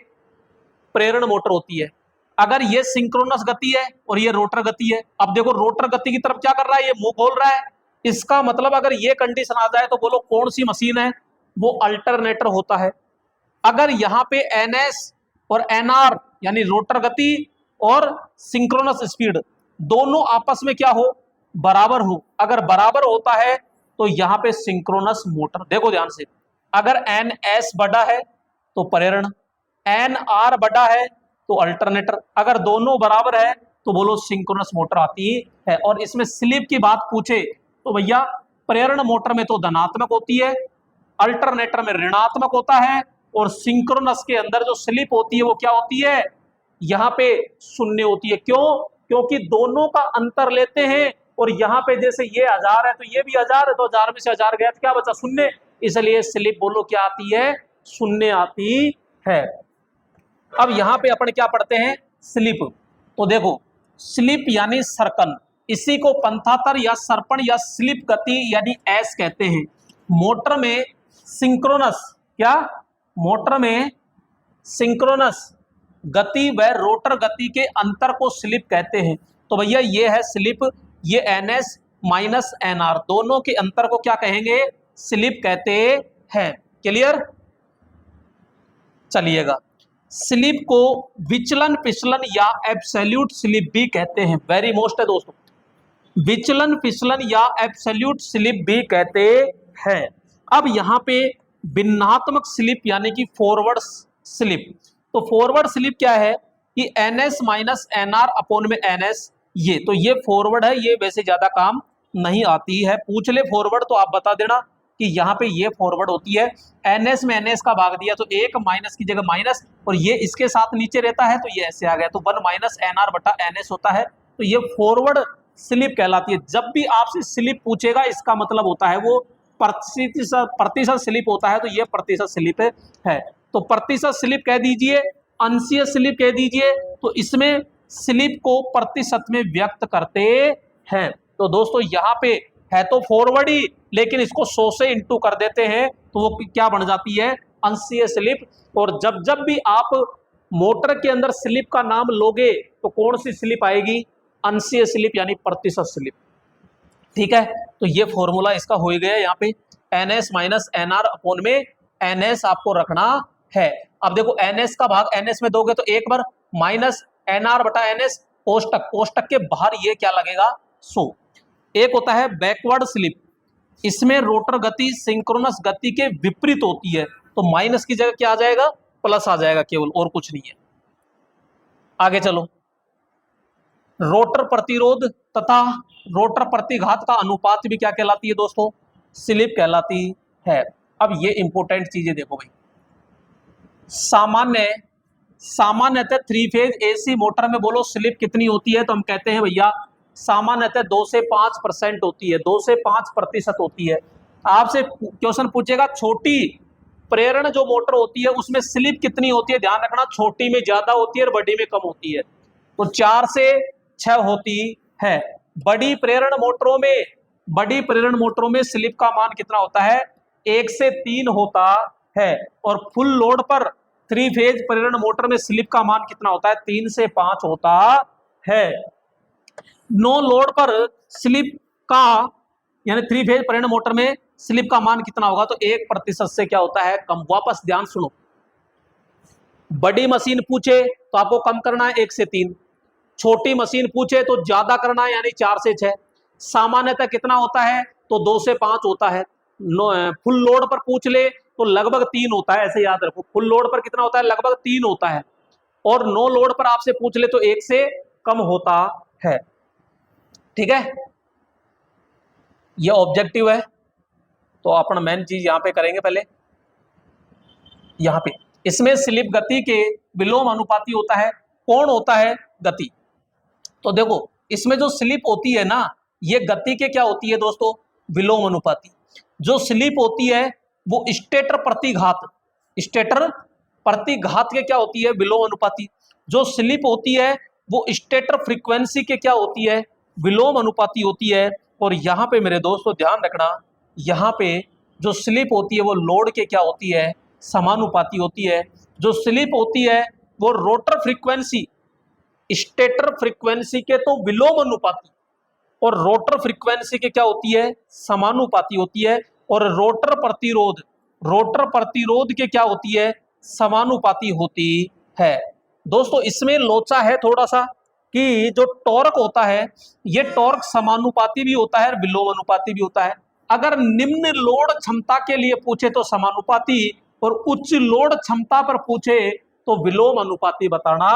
प्रेरण मोटर होती है। अगर ये सिंक्रोनस गति है और ये रोटर गति है, अब देखो रोटर गति की तरफ क्या कर रहा है, ये मुंह खोल रहा है, इसका मतलब अगर ये कंडीशन आ जाए तो बोलो कौन सी मशीन है, वो अल्टरनेटर होता है। अगर यहाँ पे एनएस और एनआर यानी रोटर गति और सिंक्रोनस स्पीड दोनों आपस में क्या हो, बराबर हो, अगर बराबर होता है तो यहाँ पे सिंक्रोनस मोटर। देखो ध्यान से, अगर एन एस बड़ा है तो प्रेरण, एन आर बड़ा है तो अल्टरनेटर, अगर दोनों बराबर है तो बोलो सिंक्रोनस मोटर आती है। और इसमें स्लिप की बात पूछे तो भैया प्रेरण मोटर में तो धनात्मक होती है, अल्टरनेटर में ऋणात्मक होता है, और सिंक्रोनस के अंदर जो स्लिप होती है वो क्या होती है, यहाँ पे शून्य होती है। क्यों, क्योंकि दोनों का अंतर लेते हैं, और यहाँ पे जैसे ये 1000 है तो ये भी 1000 है, तो 1000 में से 1000 गया तो क्या बचा, शून्य, इसलिए स्लिप बोलो क्या आती है, शून्य आती है। अब यहाँ पे अपन क्या पढ़ते हैं, स्लिप। तो देखो स्लिप यानी सरकन, इसी को पंथातर या सरपण या स्लिप गति यानी एस कहते हैं। मोटर में सिंक्रोनस, क्या, मोटर में सिंक्रोनस गति व रोटर गति के अंतर को स्लिप कहते हैं। तो भैया ये है स्लिप, ये N S minus N R दोनों के अंतर को क्या कहेंगे, स्लिप कहते हैं। क्लियर। चलिएगा, स्लिप को विचलन फिसलन या एब्सोल्यूट स्लिप भी कहते हैं। वेरी मोस्ट है दोस्तों, विचलन फिसलन या एब्सोल्यूट स्लिप भी कहते हैं। अब यहाँ पे भिन्नात्मक स्लिप यानी कि फॉरवर्ड स्लिप। तो फॉरवर्ड स्लिप क्या है कि N S minus N R upon में एन एस, ये तो ये फॉरवर्ड है, ये वैसे ज्यादा काम नहीं आती है। पूछ ले फॉरवर्ड तो आप बता देना कि यहाँ पे ये फॉरवर्ड होती है। एनएस में एनएस का भाग दिया तो एक, माइनस की जगह माइनस, और ये इसके साथ नीचे रहता है तो ये ऐसे आ गया, तो 1 माइनस एन आर बटा एनएस होता है। तो ये फॉरवर्ड स्लिप कहलाती है। जब भी आपसे स्लिप पूछेगा इसका मतलब होता है वो प्रतिशत स्लिप होता है, तो ये प्रतिशत स्लिप है। तो प्रतिशत स्लिप कह दीजिए, अंशीय स्लिप कह दीजिए, तो इसमें स्लिप को प्रतिशत में व्यक्त करते हैं। तो दोस्तों यहाँ पे है तो फॉरवर्ड ही, लेकिन इसको 100 से इंटू कर देते हैं तो वो क्या बन जाती है, अंशीय स्लिप। और जब जब भी आप मोटर के अंदर स्लिप का नाम लोगे तो कौन सी स्लिप आएगी, अंशीय स्लिप यानी प्रतिशत स्लिप। ठीक है, तो ये फॉर्मूला इसका हो गया यहाँ पे, N S minus N R upon में एन एस आपको रखना है। अब देखो एन एस का भाग एन एस में दोगे तो एक बार माइनस एन आर बटा एन एस, कोष्टक, कोष्टक के बाहर ये क्या लगेगा, 100। एक होता है बैकवर्ड स्लिप, इसमें रोटर गति सिंक्रोनस गति के विपरीत होती है, तो माइनस की जगह क्या आ जाएगा, प्लस आ जाएगा केवल, और कुछ नहीं है। आगे चलो, रोटर प्रतिरोध तथा रोटर प्रतिघात का अनुपात भी क्या कहलाती है दोस्तों, स्लिप कहलाती है। अब ये इंपॉर्टेंट चीजें देखो भाई, सामान्यतः 3 फेज एसी मोटर में बोलो स्लिप कितनी होती है, तो हम कहते हैं भैया सामान्यतः 2 से 5% होती है, 2 से 5% होती है। आपसे क्वेश्चन पूछेगा छोटी प्रेरण जो मोटर होती है उसमें स्लिप कितनी होती है, ध्यान रखना छोटी में ज्यादा होती है और बड़ी में कम होती है। तो 4 से 6 होती है। बड़ी प्रेरण मोटरों में स्लिप का मान कितना होता है, 1 से 3 होता है। और फुल लोड पर 3 फेज प्रेरण मोटर में स्लिप का मान कितना होता है, 3 से 5 होता है। नो लोड पर स्लिप का यानी 3 फेज प्रेरण मोटर में स्लिप का मान कितना होगा, तो 1% से क्या होता है, कम। वापस ध्यान सुनो, बड़ी मशीन पूछे तो आपको कम करना है 1 से 3, छोटी मशीन पूछे तो ज्यादा करना है यानी 4 से 6। सामान्यतः कितना होता है, तो 2 से 5 होता है। फुल लोड पर पूछ ले तो लगभग 3 होता है, ऐसे याद रखो। फुल लोड पर कितना होता है, लगभग 3 होता है। और नो लोड पर आपसे पूछ ले तो 1 से कम होता है। ठीक है, ये ऑब्जेक्टिव है। तो अपन मेन चीज यहां पे करेंगे पहले, यहां पे इसमें स्लिप गति के विलोम अनुपाती होता है। कौन होता है, गति। तो देखो इसमें जो स्लिप होती है ना, ये गति के क्या होती है दोस्तों, विलोम अनुपाती। जो स्लिप होती है वो स्टेटर प्रतिघात के क्या होती है, विलोम अनुपाती। जो स्लिप होती है वो स्टेटर फ्रीक्वेंसी के क्या होती है, विलोम अनुपाती होती है। और यहाँ पे मेरे दोस्तों ध्यान रखना, यहाँ पे जो स्लिप होती है वो लोड के क्या होती है, समानुपाती होती है। जो स्लिप होती है वो रोटर फ्रीक्वेंसी स्टेटर फ्रीक्वेंसी के तो विलोम अनुपाती और रोटर फ्रीक्वेंसी के क्या होती है, समानुपाती होती है। और रोटर प्रतिरोध के क्या होती है, समानुपाती होती है। दोस्तों इसमें लोचा है थोड़ा सा कि जो टॉर्क होता है ये टॉर्क समानुपाती भी होता है और विलोम अनुपाती भी होता है। अगर निम्न लोड क्षमता के लिए पूछे तो समानुपाती और उच्च लोड क्षमता पर पूछे तो विलोम अनुपाती बताना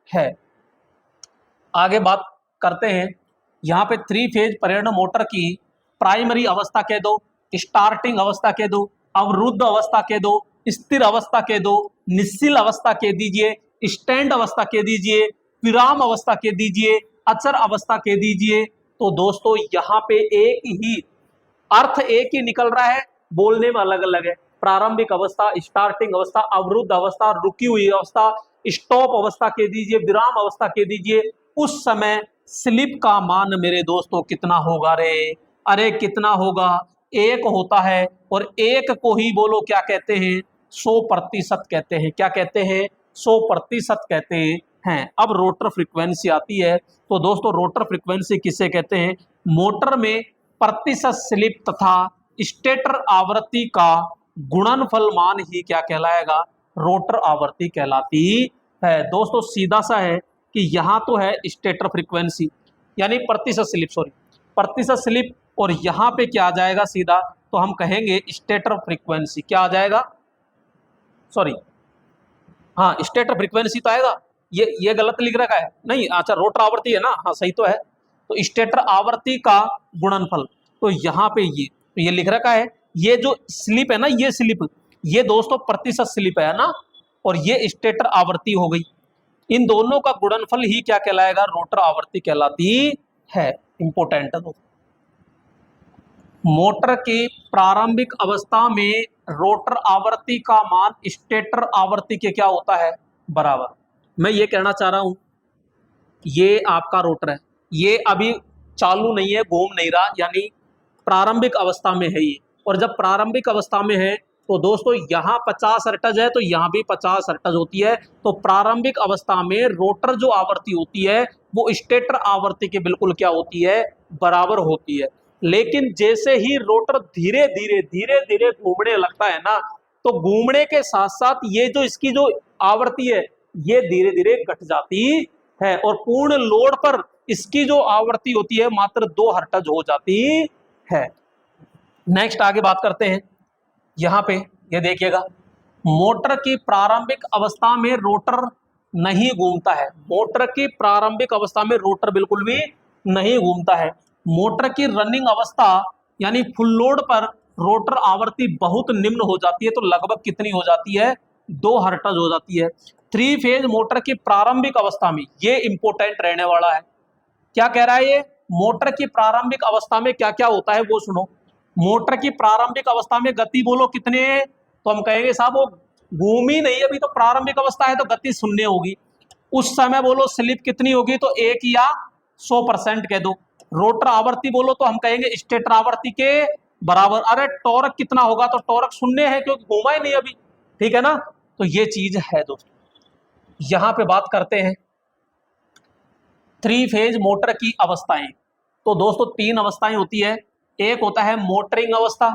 है। आगे बात करते हैं, यहाँ पे 3 फेज प्रेरण मोटर की प्राइमरी अवस्था कह दो, स्टार्टिंग अवस्था कह दो, अवरुद्ध अवस्था कह दो, स्थिर अवस्था कह दो, निश्चल अवस्था कह दीजिए, स्टैंड अवस्था कह दीजिए, विराम अवस्था कह दीजिए, अचर अवस्था कह दीजिए। तो दोस्तों यहाँ पे अर्थ एक ही निकल रहा है, बोलने में अलग अलग है। प्रारंभिक अवस्था, स्टार्टिंग अवस्था, अवरुद्ध अवस्था, रुकी हुई अवस्था, स्टॉप अवस्था कह दीजिए, विराम अवस्था कह दीजिए। उस समय स्लिप का मान मेरे दोस्तों कितना होगा रे, अरे कितना होगा, 1 होता है। और 1 को ही बोलो क्या कहते हैं, 100% कहते हैं। क्या कहते हैं, 100% कहते हैं। अब रोटर फ्रीक्वेंसी आती है। तो दोस्तों रोटर फ्रीक्वेंसी किसे कहते हैं, मोटर में प्रतिशत स्लिप तथा स्टेटर आवृत्ति का गुणनफल मान ही क्या कहलाएगा, रोटर आवृत्ति कहलाती है। दोस्तों सीधा सा है कि यहाँ तो है स्टेटर फ्रीक्वेंसी यानी प्रतिशत स्लिप और यहाँ पे क्या आ जाएगा सीधा, तो हम कहेंगे स्टेटर फ्रीक्वेंसी। क्या आ जाएगा, हाँ स्टेटर फ्रीक्वेंसी तो आएगा। ये गलत लिख रखा है, नहीं अच्छा रोटर आवृत्ति है ना, हाँ सही तो है। तो स्टेटर आवृत्ति का गुणनफल, तो यहाँ पे ये लिख रखा है। ये जो स्लिप है ना, ये स्लिप, ये दोस्तों प्रतिशत स्लिप है ना, और ये स्टेटर आवृत्ति हो गई। इन दोनों का गुणनफल ही क्या कहलाएगा, रोटर आवृत्ति कहलाती है। इंपोर्टेंट है। मोटर की प्रारंभिक अवस्था में रोटर आवृत्ति का मान स्टेटर आवृत्ति के क्या होता है, बराबर। मैं ये कहना चाह रहा हूं, ये आपका रोटर है, ये अभी चालू नहीं है, घूम नहीं रहा, यानी प्रारंभिक अवस्था में है ये। और जब प्रारंभिक अवस्था में है तो दोस्तों यहाँ 50 हर्ट्ज है तो यहाँ भी 50 हर्ट्ज होती है। तो प्रारंभिक अवस्था में रोटर जो आवृत्ति होती है वो स्टेटर आवृत्ति के बिल्कुल क्या होती है, बराबर होती है। लेकिन जैसे ही रोटर धीरे धीरे घूमने लगता है ना, तो घूमने के साथ साथ ये जो इसकी जो आवृत्ति है ये धीरे धीरे घट जाती है और पूर्ण लोड पर इसकी जो आवृत्ति होती है मात्र 2 हर्ट्ज हो जाती है। नेक्स्ट आगे बात करते हैं, यहाँ पे ये देखिएगा, मोटर की प्रारंभिक अवस्था में रोटर नहीं घूमता है। मोटर की प्रारंभिक अवस्था में रोटर बिल्कुल भी नहीं घूमता है। मोटर की रनिंग अवस्था यानी फुल लोड पर रोटर आवृत्ति बहुत निम्न हो जाती है, तो लगभग कितनी हो जाती है, 2 हर्ट्ज हो जाती है। 3 फेज मोटर की प्रारंभिक अवस्था में, ये इंपोर्टेंट रहने वाला है। क्या कह रहा है ये, मोटर की प्रारंभिक अवस्था में क्या क्या होता है वो सुनो। मोटर की प्रारंभिक अवस्था में गति बोलो कितने, तो हम कहेंगे साहब वो घूम ही नहीं, अभी तो प्रारंभिक अवस्था है तो गति शून्य होगी। उस समय बोलो स्लिप कितनी होगी, तो 1 या 100% कह दो। रोटर आवृत्ति बोलो तो हम कहेंगे स्टेटर आवृत्ति के बराबर। अरे टॉर्क कितना होगा, तो टॉर्क शून्य है क्योंकि घूमा ही नहीं अभी, ठीक है ना। तो ये चीज है दोस्तों। यहां पे बात करते हैं 3 फेज मोटर की अवस्थाएं। तो दोस्तों 3 अवस्थाएं होती है। एक होता है मोटरिंग अवस्था,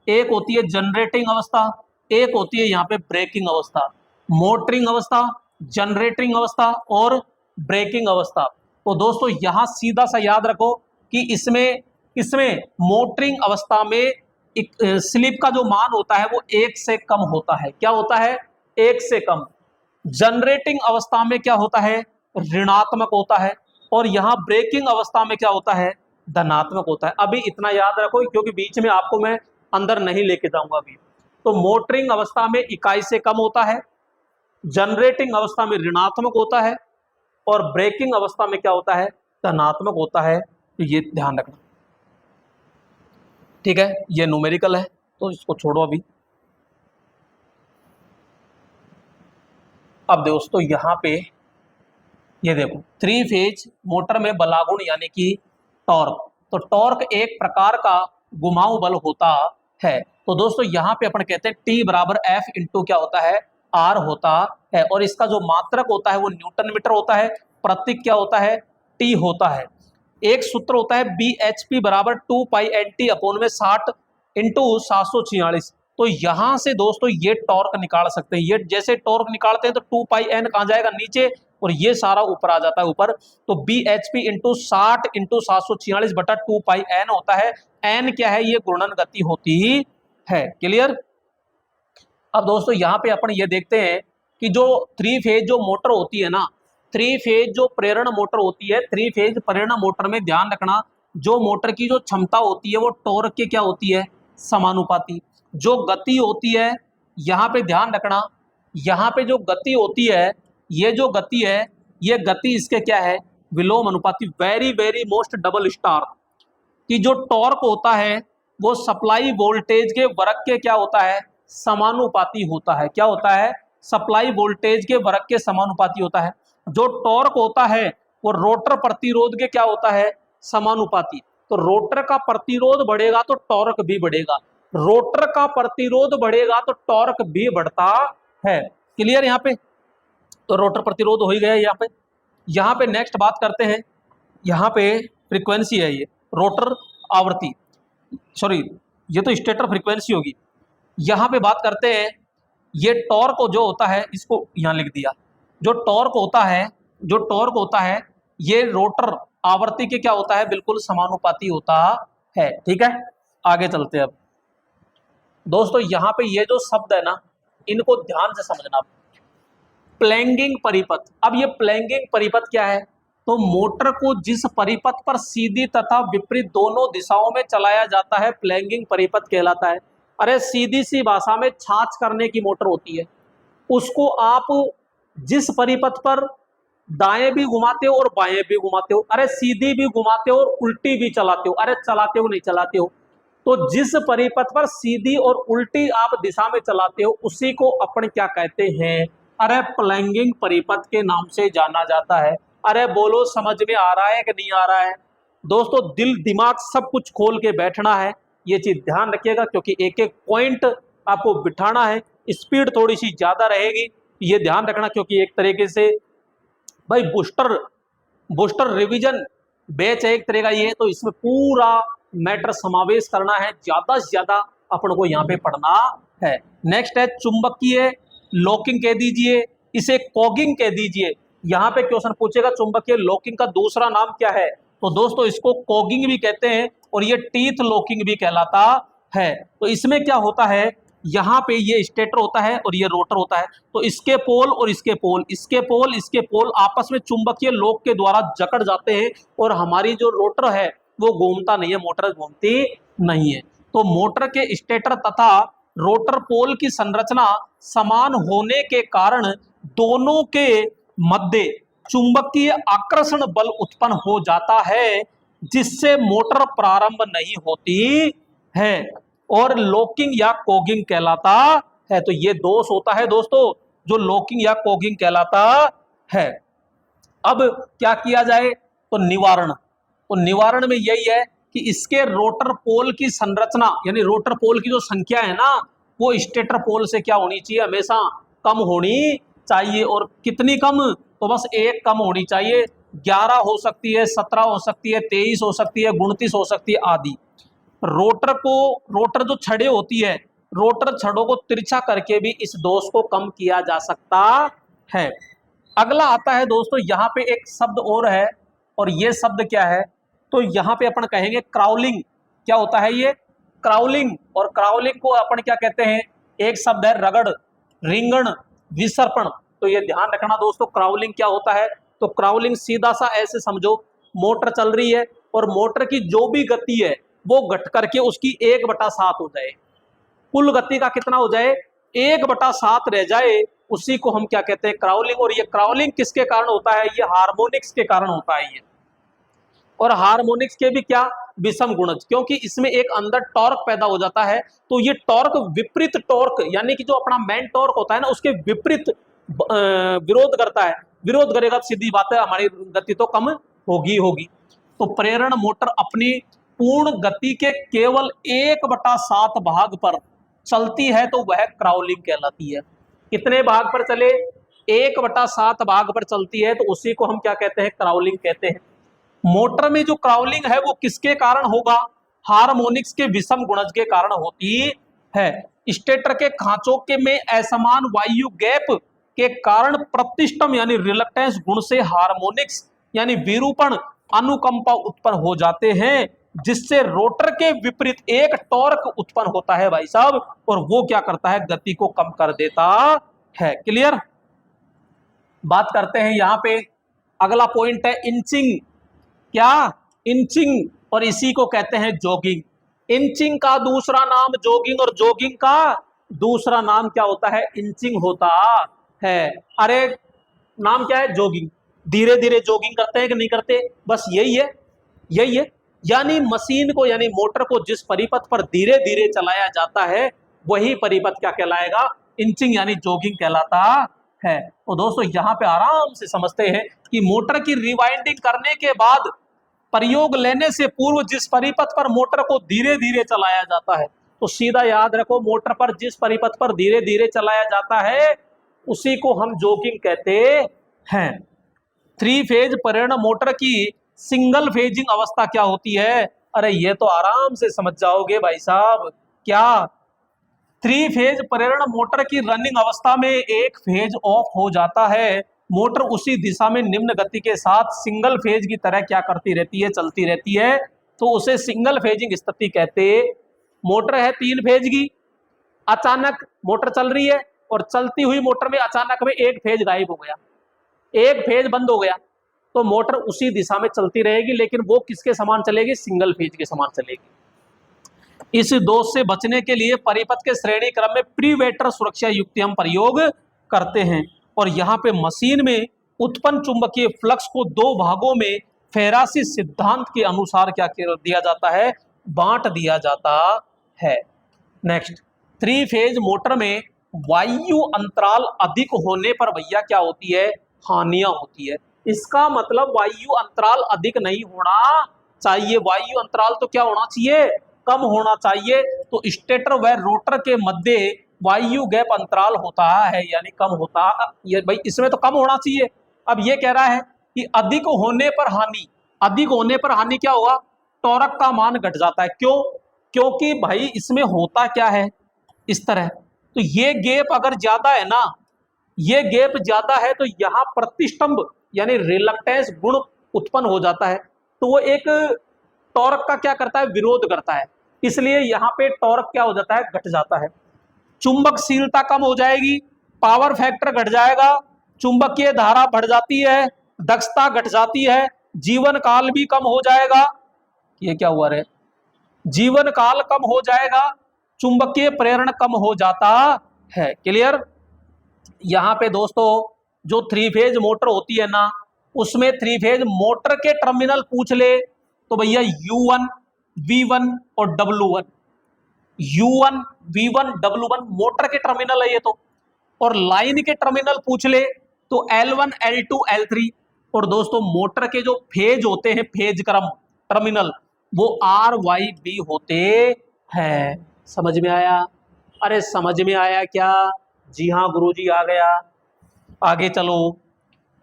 एक होती है जनरेटिंग अवस्था, एक होती है यहाँ पे ब्रेकिंग अवस्था। मोटरिंग अवस्था, जनरेटिंग अवस्था और ब्रेकिंग अवस्था। तो दोस्तों यहां सीधा सा याद रखो कि इसमें इसमें मोटरिंग अवस्था में स्लिप का जो मान होता है वो 1 से कम होता है। क्या होता है, 1 से कम। जनरेटिंग अवस्था में क्या होता है, ऋणात्मक होता है। और यहां ब्रेकिंग अवस्था में क्या होता है, धनात्मक होता है। अभी इतना याद रखो क्योंकि बीच में आपको मैं अंदर नहीं लेके जाऊंगा अभी। तो मोटरिंग अवस्था में इकाई से कम होता है, जनरेटिंग अवस्था में ऋणात्मक होता है और ब्रेकिंग अवस्था में क्या होता है, धनात्मक होता है। तो ये ध्यान रखना, ठीक है। ये न्यूमेरिकल है तो इसको छोड़ो अभी। अब दोस्तों यहां पे ये देखो 3 फेज मोटर में बलागुण यानी कि टॉर्क। तो टॉर्क एक प्रकार का घुमाऊ बल होता है। तो दोस्तों यहां पे अपन कहते हैं T बराबर F इंटू क्या होता है, R होता है। और इसका जो मात्रक होता है वो न्यूटन मीटर होता है, प्रतीक क्या होता है, T होता है। एक सूत्र होता है BHP बराबर 2 पाई NT अपोन में 60 इंटू 746। तो यहां से दोस्तों ये टॉर्क निकाल सकते हैं। ये जैसे टॉर्क निकालते हैं तो 2 पाई N कहां जाएगा, नीचे, और ये सारा ऊपर आ जाता है ऊपर। तो BHP इंटू 60 इंटू 746 बटा 2 पाई N होता है। N क्या है, ये घूर्णन गति होती है। क्लियर। अब दोस्तों यहाँ पे अपन ये देखते हैं कि जो 3 फेज जो मोटर होती है ना, 3 फेज जो प्रेरण मोटर होती है, 3 फेज प्रेरण मोटर में ध्यान रखना जो मोटर की जो क्षमता होती है वो टॉर्क के क्या होती है, समानुपाती। जो गति होती है, यहाँ पे ध्यान रखना, यहाँ पे जो गति होती है, ये जो गति है, ये गति इसके क्या है, विलोम अनुपाती। Very very most double star कि जो टॉर्क होता है वो सप्लाई वोल्टेज के वर्ग के क्या होता है, समानुपाती होता है। क्या होता है, सप्लाई वोल्टेज के वर्ग के समानुपाती होता है। जो टॉर्क होता है वो रोटर प्रतिरोध के क्या होता है, समानुपाती। तो रोटर का प्रतिरोध बढ़ेगा तो टॉर्क भी बढ़ेगा, रोटर का प्रतिरोध बढ़ेगा तो टॉर्क भी बढ़ता है। क्लियर यहाँ पे। तो रोटर प्रतिरोध हो ही गया यहाँ पे। यहाँ पे नेक्स्ट बात करते हैं, यहाँ पे फ्रीक्वेंसी है, ये रोटर आवृत्ति, सॉरी ये तो स्टेटर फ्रीक्वेंसी होगी। यहाँ पे बात करते हैं, ये टॉर्क जो होता है, इसको यहाँ लिख दिया। जो टॉर्क होता है, जो टॉर्क होता है ये रोटर आवृत्ति के क्या होता है, बिल्कुल समानुपाती होता है। ठीक है, आगे चलते हैं। अब दोस्तों यहाँ पे ये जो शब्द है ना, इनको ध्यान से समझना। प्लैंगिंग परिपथ। अब ये प्लैंगिंग परिपथ क्या है, तो मोटर को जिस परिपथ पर सीधी तथा विपरीत दोनों दिशाओं में चलाया जाता है प्लैंगिंग परिपथ कहलाता है। अरे सीधी सी भाषा में छाछ करने की मोटर होती है, उसको आप जिस परिपथ पर दाएं भी घुमाते हो और बाएं भी घुमाते हो, अरे सीधी भी घुमाते हो और उल्टी भी चलाते हो, अरे चलाते हो नहीं चलाते हो, तो जिस परिपथ पर सीधी और उल्टी आप दिशा में चलाते हो उसी को अपन क्या कहते हैं, अरे प्लैंगिंग परिपथ के नाम से जाना जाता है। अरे बोलो समझ में आ रहा है कि नहीं आ रहा है। दोस्तों दिल दिमाग सब कुछ खोल के बैठना है, ये चीज ध्यान रखिएगा क्योंकि एक एक पॉइंट आपको बिठाना है। स्पीड थोड़ी सी ज्यादा रहेगी, ये ध्यान रखना, क्योंकि एक तरीके से भाई बूस्टर बूस्टर रिवीजन बैच है एक तरह का ये, तो इसमें पूरा मैटर समावेश करना है, ज्यादा से ज्यादा अपन को यहाँ पे पढ़ना है। नेक्स्ट है चुंबकीय लॉकिंग कह दीजिए, इसे कॉगिंग कह दीजिए। यहाँ पे क्वेश्चन पूछेगा चुंबकीय लॉकिंग का दूसरा नाम क्या है, तो दोस्तों इसको कॉगिंग भी कहते हैं और ये टीथ लॉकिंग भी कहलाता है। तो इसमें क्या होता है, यहाँ पे ये स्टेटर होता है और ये रोटर होता है, तो इसके पोल और इसके पोल, इसके पोल इसके पोल आपस में चुंबकीय लोक के द्वारा जकड़ जाते हैं और हमारी जो रोटर है वो घूमता नहीं है, मोटर घूमती नहीं है। तो मोटर के स्टेटर तथा रोटर पोल की संरचना समान होने के कारण दोनों के मध्य चुंबकीय आकर्षण बल उत्पन्न हो जाता है। जिससे मोटर प्रारंभ नहीं होती है और लॉकिंग या कॉगिंग कहलाता है। तो ये दोष होता है दोस्तों जो लॉकिंग या कॉगिंग कहलाता है। अब क्या किया जाए तो निवारण, तो निवारण में यही है कि इसके रोटर पोल की संरचना यानी रोटर पोल की जो संख्या है ना वो स्टेटर पोल से क्या होनी चाहिए, हमेशा कम होनी चाहिए। और कितनी कम, तो बस एक कम होनी चाहिए। 11 हो सकती है, 17 हो सकती है, 23 हो सकती है, 29 हो सकती है आदि। रोटर जो छड़ें होती है, रोटर छड़ों को तिरछा करके भी इस दोष को कम किया जा सकता है। अगला आता है दोस्तों, यहाँ पे एक शब्द और है और ये शब्द क्या है, तो यहाँ पे अपन कहेंगे क्राउलिंग। क्या होता है ये क्राउलिंग, और क्राउलिंग को अपन क्या कहते हैं, एक शब्द है रगड़, रिंगण, विसर्पण। तो ये ध्यान रखना दोस्तों, क्राउलिंग क्या होता है, तो क्राउलिंग सीधा सा ऐसे समझो, मोटर चल रही है और मोटर की जो भी गति है वो घट करके उसकी 1/7 हो जाए, कुल गति का कितना हो जाए 1/7 रह जाए, उसी को हम क्या कहते हैं क्राउलिंग। और ये क्राउलिंग किसके कारण होता है, ये हार्मोनिक्स के कारण होता है ये। और हार्मोनिक्स के भी क्या विषम गुणज, क्योंकि इसमें एक अंदर टॉर्क पैदा हो जाता है, तो ये टॉर्क विपरीत टॉर्क यानी कि जो अपना मेन टॉर्क होता है ना उसके विपरीत विरोध करता है। विरोध करेगा तो सीधी बात है हमारी गति तो कम होगी। तो प्रेरण मोटर अपनी पूर्ण गति के केवल 1/7 भाग पर चलती है तो वह क्राउलिंग कहलाती है। कितने भाग पर चले, 1/7 भाग पर चलती है तो उसी को हम क्या कहते हैं क्राउलिंग कहते हैं। मोटर में जो क्राउलिंग है वो किसके कारण होगा, हार्मोनिक्स के विषम गुणज के कारण होती है। स्टेटर के खांचों के में असमान वायु गैप के कारण प्रतिष्ठम यानी रिलक्टेंस गुण से हार्मोनिक्स यानी विरूपण अनुकंपा उत्पन्न हो जाते हैं, जिससे रोटर के विपरीत एक टॉर्क उत्पन्न होता है भाई साहब, और वो क्या करता है गति को कम कर देता है। क्लियर, बात करते हैं यहाँ पे अगला पॉइंट है इंचिंग। क्या इंचिंग, और इसी को कहते हैं जॉगिंग। इंचिंग का दूसरा नाम जॉगिंग और जॉगिंग का दूसरा नाम क्या होता है, इंचिंग होता है। अरे नाम क्या है, जॉगिंग। धीरे धीरे जॉगिंग करते हैं कि नहीं करते, बस यही है। यानी मशीन को यानी मोटर को जिस परिपथ पर धीरे धीरे चलाया जाता है वही परिपथ क्या कहलाएगा, इंचिंग यानी जॉगिंग कहलाता है। तो दोस्तों यहाँ पे आराम से समझते हैं कि मोटर की रिवाइंडिंग करने के बाद प्रयोग लेने से पूर्व जिस परिपथ पर मोटर को धीरे धीरे चलाया जाता है, तो सीधा याद रखो मोटर पर जिस परिपथ पर धीरे धीरे चलाया जाता है उसी को हम जॉगिंग कहते हैं। 3 फेज प्रेरण मोटर की सिंगल फेजिंग अवस्था क्या होती है, अरे ये तो आराम से समझ जाओगे भाई साहब। क्या 3 फेज प्रेरण मोटर की रनिंग अवस्था में एक फेज ऑफ हो जाता है, मोटर उसी दिशा में निम्न गति के साथ सिंगल फेज की तरह क्या करती रहती है, चलती रहती है, तो उसे सिंगल फेजिंग स्थिति कहते। मोटर है 3 फेज की, अचानक मोटर चल रही है और चलती हुई मोटर में अचानक में एक फेज गायब हो गया, एक फेज बंद हो गया, तो मोटर उसी दिशा में चलती रहेगी, लेकिन वो किसके समान चलेगी, सिंगल फेज के समान चलेगी। इस दोष से बचने के लिए परिपथ के श्रेणी क्रम में प्रीवेटर सुरक्षा युक्ति हम प्रयोग करते हैं। और यहाँ पे मशीन में उत्पन्न चुंबकीय फ्लक्स को 2 भागों में फेरासी सिद्धांत के अनुसार क्या दिया जाता है, बांट दिया जाता है। नेक्स्ट, 3 फेज मोटर में वायु अंतराल अधिक होने पर भैया क्या होती है, हानियां होती है। इसका मतलब वायु अंतराल अधिक नहीं होना चाहिए, वायु अंतराल तो क्या होना चाहिए, कम होना चाहिए। तो स्टेटर व रोटर के मध्य वायु गैप अंतराल होता है यानी कम होता है भाई, इसमें तो कम होना चाहिए। अब ये कह रहा है कि अधिक होने पर हानि, अधिक होने पर हानि क्या होगा, टॉर्क का मान घट जाता है। क्यों, क्योंकि भाई इसमें होता क्या है इस तरह, तो ये गैप अगर ज्यादा है ना, ये गैप ज्यादा है तो यहाँ प्रतिष्ठंभ यानी रिलक्टेंस गुण उत्पन्न हो जाता है, तो वो एक टॉर्क का क्या करता है, विरोध करता है, इसलिए यहाँ पे टॉर्क क्या हो जाता है, घट जाता है। चुंबकशीलता कम हो जाएगी, पावर फैक्टर घट जाएगा, चुंबकीय धारा बढ़ जाती है, दक्षता घट जाती है, जीवन काल भी कम हो जाएगा। ये क्या हुआ रे, जीवन काल कम हो जाएगा, चुंबकीय प्रेरण कम हो जाता है। क्लियर, यहाँ पे दोस्तों जो 3 फेज मोटर होती है ना, उसमें 3 फेज मोटर के टर्मिनल पूछ ले तो भैया U1 V1 और W1, U1 V1 W1 motor के टर्मिनल है ये तो। और लाइन के टर्मिनल पूछ ले तो L1 L2 L3। और दोस्तों मोटर के जो फेज होते हैं, फेज क्रम टर्मिनल, वो RYB होते हैं। समझ में आया? अरे समझ में आया क्या? जी हाँ गुरुजी आ गया। आगे चलो।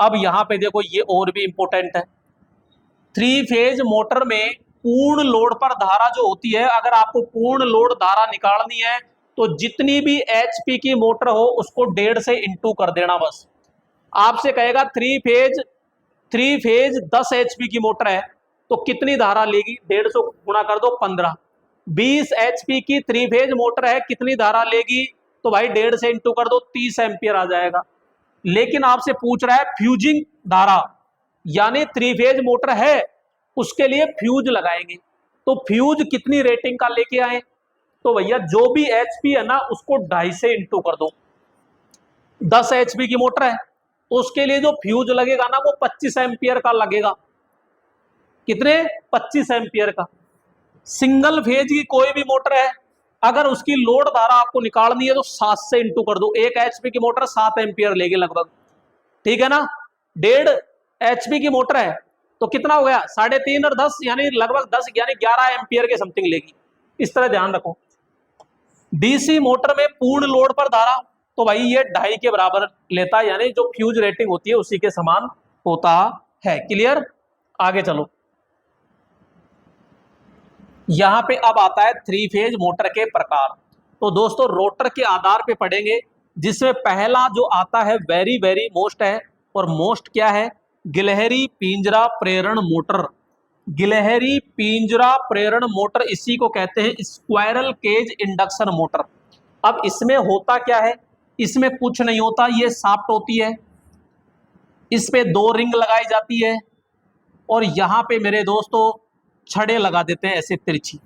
अब यहां पे देखो ये और भी इंपॉर्टेंट है। 3 फेज मोटर में पूर्ण लोड पर धारा जो होती है, अगर आपको पूर्ण लोड धारा निकालनी है तो जितनी भी HP की मोटर हो उसको 1.5 से इंटू कर देना बस। आपसे कहेगा 3 फेज 10 HP की मोटर है तो कितनी धारा लेगी, 150 गुणा कर दो 15। 20 HP की 3 फेज मोटर है, कितनी धारा लेगी, तो भाई 1.5 से इंटू कर दो 30 एम्पियर आ जाएगा। लेकिन आपसे पूछ रहा है फ्यूजिंग धारा, यानी 3 फेज मोटर है उसके लिए फ्यूज लगाएंगे, तो फ्यूज कितनी रेटिंग का लेके आए, तो भैया जो भी HP है ना उसको 2.5 से इंटू कर दो। 10 HP की मोटर है तो उसके लिए जो फ्यूज लगेगा ना वो 25 एम्पियर का लगेगा। कितने? 25 एम्पियर का। सिंगल फेज की कोई भी मोटर है, अगर उसकी लोड धारा आपको निकालनी है तो 7 से इंटू कर दो। 1 HP की मोटर 7 एम्पियर लेगी लगभग, ठीक है ना। 1.5 HP की मोटर है तो कितना हो गया, 3.5 और 10 यानी लगभग 10 यानी 11 एम्पियर के समथिंग लेगी। इस तरह ध्यान रखो। DC मोटर में पूर्ण लोड पर धारा, तो भाई ये 2.5 के बराबर लेता है, यानी जो फ्यूज रेटिंग होती है उसी के समान होता है। क्लियर? आगे चलो। यहां पे अब आता है 3 फेज मोटर के प्रकार। तो दोस्तों रोटर के आधार पे पढ़ेंगे, जिसमें पहला जो आता है वेरी वेरी मोस्ट है, और मोस्ट क्या है, गिलहरी पिंजरा प्रेरण मोटर। गिलहरी पिंजरा प्रेरण मोटर, इसी को कहते हैं स्क्वायरल केज इंडक्शन मोटर। अब इसमें होता क्या है, इसमें कुछ नहीं होता, ये शाफ्ट होती है, इस पे 2 रिंग लगाई जाती है और यहां पे मेरे दोस्तों छड़े लगा देते हैं ऐसे तिरछी।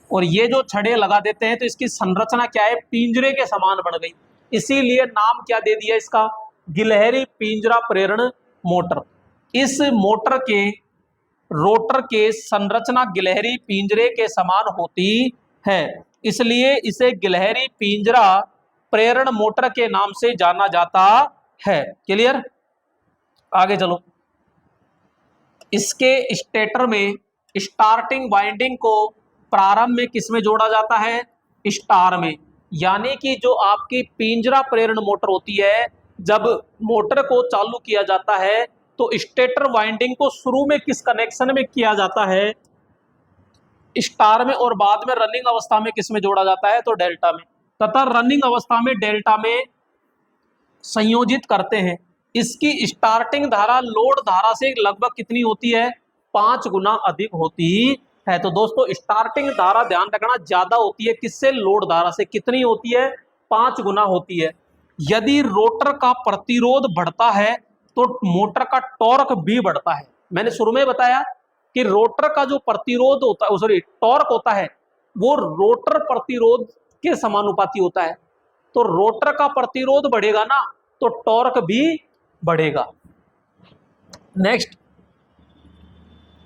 और ये जो छड़े लगा देते हैं तो इसकी संरचना क्या है, पिंजरे के समान बन गई, इसीलिए नाम क्या दे दिया इसका, गिलहरी पिंजरा प्रेरण मोटर। इस मोटर के रोटर के संरचना गिलहरी पिंजरे के समान होती है, इसलिए इसे गिलहरी पिंजरा प्रेरण मोटर के नाम से जाना जाता है। क्लियर? आगे चलो। इसके स्टेटर में स्टार्टिंग वाइंडिंग को प्रारंभ में किसमें जोड़ा जाता है, स्टार में। यानी कि जो आपकी पिंजरा प्रेरण मोटर होती है, जब मोटर को चालू किया जाता है तो स्टेटर वाइंडिंग को शुरू में किस कनेक्शन में किया जाता है, स्टार में, और बाद में रनिंग अवस्था में किसमें जोड़ा जाता है, तो डेल्टा में, तथा रनिंग अवस्था में डेल्टा में संयोजित करते हैं। इसकी स्टार्टिंग धारा लोड धारा से लगभग कितनी होती है, 5 गुना अधिक होती है। तो दोस्तों स्टार्टिंग धारा ध्यान रखना ज्यादा होती है किससे, लोड धारा से। कितनी होती है, 5 गुना होती है। यदि रोटर का प्रतिरोध बढ़ता है तो मोटर का टॉर्क भी बढ़ता है। मैंने शुरू में बताया कि रोटर का जो प्रतिरोध होता है, सॉरी टॉर्क होता है, वो रोटर प्रतिरोध के समानुपाती होता है। तो रोटर का प्रतिरोध बढ़ेगा ना तो टॉर्क भी बढ़ेगा। नेक्स्ट,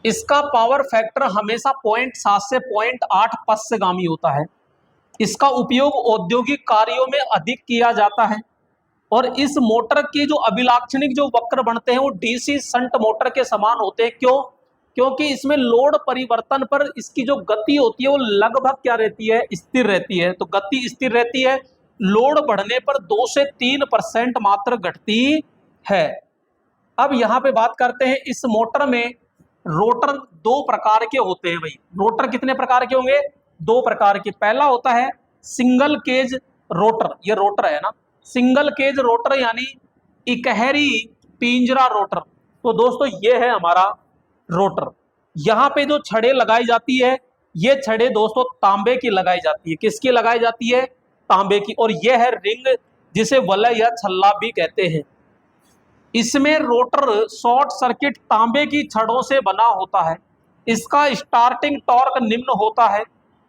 इसका पावर फैक्टर हमेशा 0.7 से 0.8 पश्चगामी होता है। इसका उपयोग औद्योगिक कार्यों में अधिक किया जाता है। और इस मोटर के जो अभिलाक्षणिक जो वक्र बनते हैं वो DC शंट मोटर के समान होते हैं। क्यों? क्योंकि इसमें लोड परिवर्तन पर इसकी जो गति होती है वो लगभग क्या रहती है, स्थिर रहती है। तो गति स्थिर रहती है, लोड बढ़ने पर 2 से 3% मात्र घटती है। अब यहां पे बात करते हैं, इस मोटर में रोटर 2 प्रकार के होते हैं। भाई रोटर कितने प्रकार के होंगे, 2 प्रकार के। पहला होता है सिंगल केज रोटर, ये रोटर है ना, सिंगल केज रोटर यानी इकहरी पिंजरा रोटर। तो दोस्तों ये है हमारा रोटर। यहां पे जो छड़े लगाई जाती है, ये छड़े दोस्तों तांबे की लगाई जाती है। किसकी लगाई जाती है, तांबे की। और यह है रिंग, जिसे वलय या छल्ला भी कहते हैं। इसमें रोटर शॉर्ट सर्किट तांबे की छड़ों से बना होता है। इसका स्टार्टिंग टॉर्क निम्न होता है।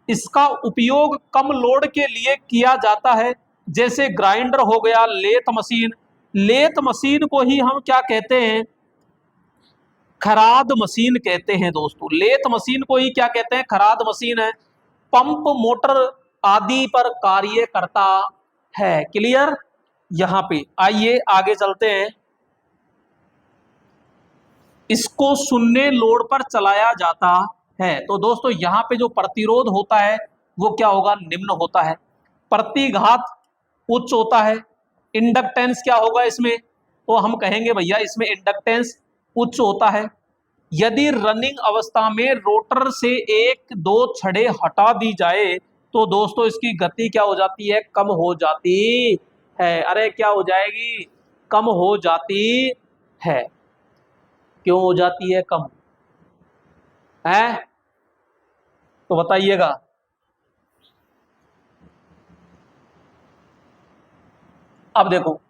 इसका उपयोग कम लोड के लिए किया जाता है, जैसे ग्राइंडर हो गया, लेथ मशीन। लेथ मशीन को ही हम क्या कहते हैं, खराद मशीन कहते हैं दोस्तों। लेथ मशीन को ही क्या कहते हैं? खराद मशीन है। पंप, मोटर आदि पर कार्य करता है। क्लियर? यहां पे आइए आगे चलते हैं। इसको शून्य लोड पर चलाया जाता है। तो दोस्तों यहां पे जो प्रतिरोध होता है वो क्या होगा? निम्न होता है। प्रतिघात उच्च होता है। इंडक्टेंस क्या होगा इसमें? तो हम कहेंगे भैया इसमें इंडक्टेंस उच्च होता है। यदि रनिंग अवस्था में रोटर से एक दो छड़ें हटा दी जाए तो दोस्तों इसकी गति क्या हो जाती है? कम हो जाती है। अरे क्या हो जाएगी? कम हो जाती है। क्यों हो जाती है कम? है तो बताइएगा। अब देखो,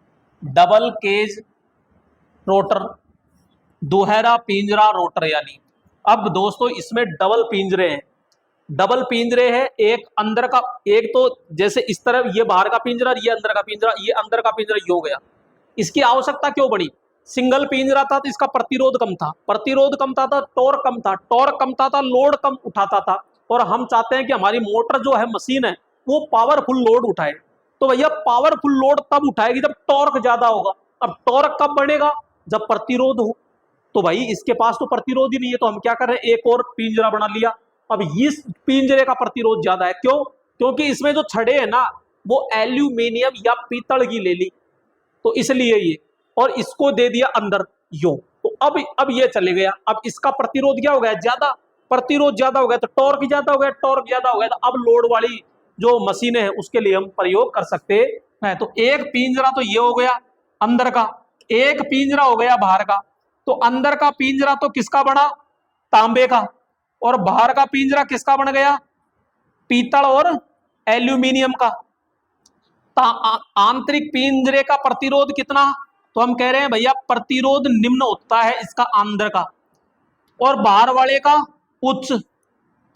डबल केज रोटर, दोहरा पिंजरा रोटर, यानी अब दोस्तों इसमें डबल पिंजरे हैं। डबल पिंजरे हैं, एक अंदर का, एक तो जैसे इस तरफ ये बाहर का पिंजरा, ये अंदर का पिंजरा, ये अंदर का पिंजरा, ये हो गया। इसकी आवश्यकता क्यों पड़ी? सिंगल पिंजरा था तो इसका प्रतिरोध कम था, प्रतिरोध कम था तो टॉर्क कम था, टॉर्क कम था तो लोड कम उठाता था। और हम चाहते हैं कि हमारी मोटर जो है, मशीन है, वो पावरफुल लोड उठाए। तो भैया पावरफुल लोड तब उठाएगी जब टॉर्क ज्यादा होगा। अब टॉर्क कब बढ़ेगा? जब प्रतिरोध हो। तो भाई इसके पास तो प्रतिरोध ही नहीं है, तो हम क्या कर रहे हैं? एक और पिंजरा बना लिया। अब इस पिंजरे का प्रतिरोध ज्यादा है। क्यों? क्योंकि इसमें जो छड़े हैं ना, वो एल्यूमिनियम या पीतल की ले ली, तो इसलिए ये, और इसको दे दिया अंदर यो। तो अब ये चले गया। अब इसका प्रतिरोध क्या हो गया? ज्यादा। प्रतिरोध ज्यादा हो गया तो टॉर्क ज्यादा हो गया, टॉर्क ज्यादा हो गया तो अब लोड वाली जो मशीनें हैं उसके लिए हम प्रयोग कर सकते हैं। तो एक पिंजरा तो ये हो गया अंदर का, एक पिंजरा हो गया बाहर का। तो अंदर का पिंजरा तो किसका बना? तांबे का। और बाहर का पिंजरा किसका बन गया? पीतल और एल्यूमिनियम का। आंतरिक पिंजरे का प्रतिरोध कितना? तो हम कह रहे हैं भैया प्रतिरोध निम्न होता है इसका अंदर का, और बाहर वाले का उच्च।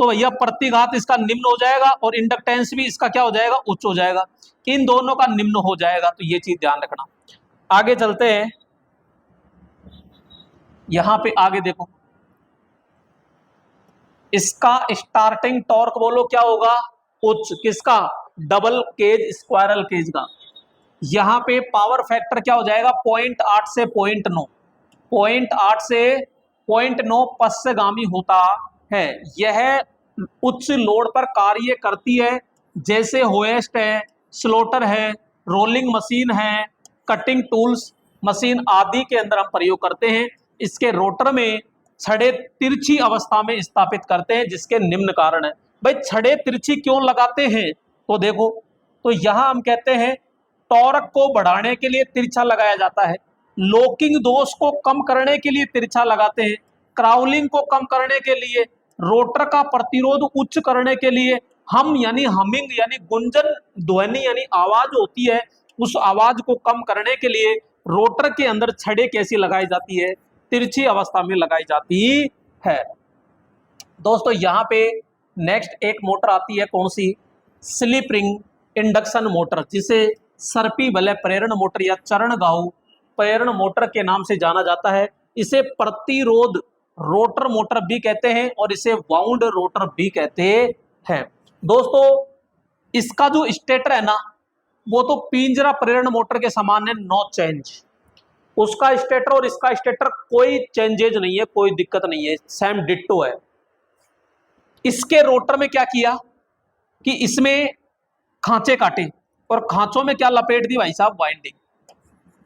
तो भैया प्रतिघात इसका निम्न हो जाएगा और इंडक्टेंस भी इसका क्या हो जाएगा? उच्च हो जाएगा। इन दोनों का निम्न हो जाएगा, तो ये चीज ध्यान रखना। आगे चलते हैं। यहां पे आगे देखो, इसका स्टार्टिंग टॉर्क बोलो क्या होगा? उच्च। किसका? डबल केज स्क्वायरल केज का। यहां पे पावर फैक्टर क्या हो जाएगा? 0.8 से 0.9, 0.8 से 0.9 पश्चगामी होता है। यह उच्च लोड पर कार्य करती है, जैसे होएस्ट है, स्लोटर है, रोलिंग मशीन है, कटिंग टूल्स मशीन आदि के अंदर हम प्रयोग करते हैं। इसके रोटर में छड़े तिरछी अवस्था में स्थापित करते हैं, जिसके निम्न कारण है। भाई छड़े तिरछी क्यों लगाते हैं? तो देखो, तो यहां हम कहते हैं टॉर्क को बढ़ाने के लिए तिरछा लगाया जाता है, लोकिंग दोष को कम करने के लिए तिरछा लगाते हैं, क्राउलिंग को कम करने के लिए, रोटर का प्रतिरोध उच्च करने के लिए, हम यानी हमिंग यानी गुंजन ध्वनि यानी आवाज होती है, उस आवाज को कम करने के लिए रोटर के अंदर छड़े कैसी लगाई जाती है? तिरछी अवस्था में लगाई जाती है। दोस्तों यहाँ पे नेक्स्ट एक मोटर आती है, कौन सी? स्लिप रिंग इंडक्शन मोटर, जिसे सर्पी वलय प्रेरण मोटर या चरणगाहु प्रेरण मोटर के नाम से जाना जाता है। इसे प्रतिरोध रोटर मोटर भी कहते हैं और इसे वाउंड रोटर भी कहते हैं। दोस्तों इसका जो स्टेटर है ना, वो तो पिंजरा प्रेरण मोटर के समान है, नो चेंज। उसका स्टेटर और इसका स्टेटर कोई चेंजेज नहीं है, कोई दिक्कत नहीं है, सेम डिट्टो है। इसके रोटर में क्या किया कि इसमें खांचे काटे और खांचों में क्या लपेट दी भाई साहब? वाइंडिंग।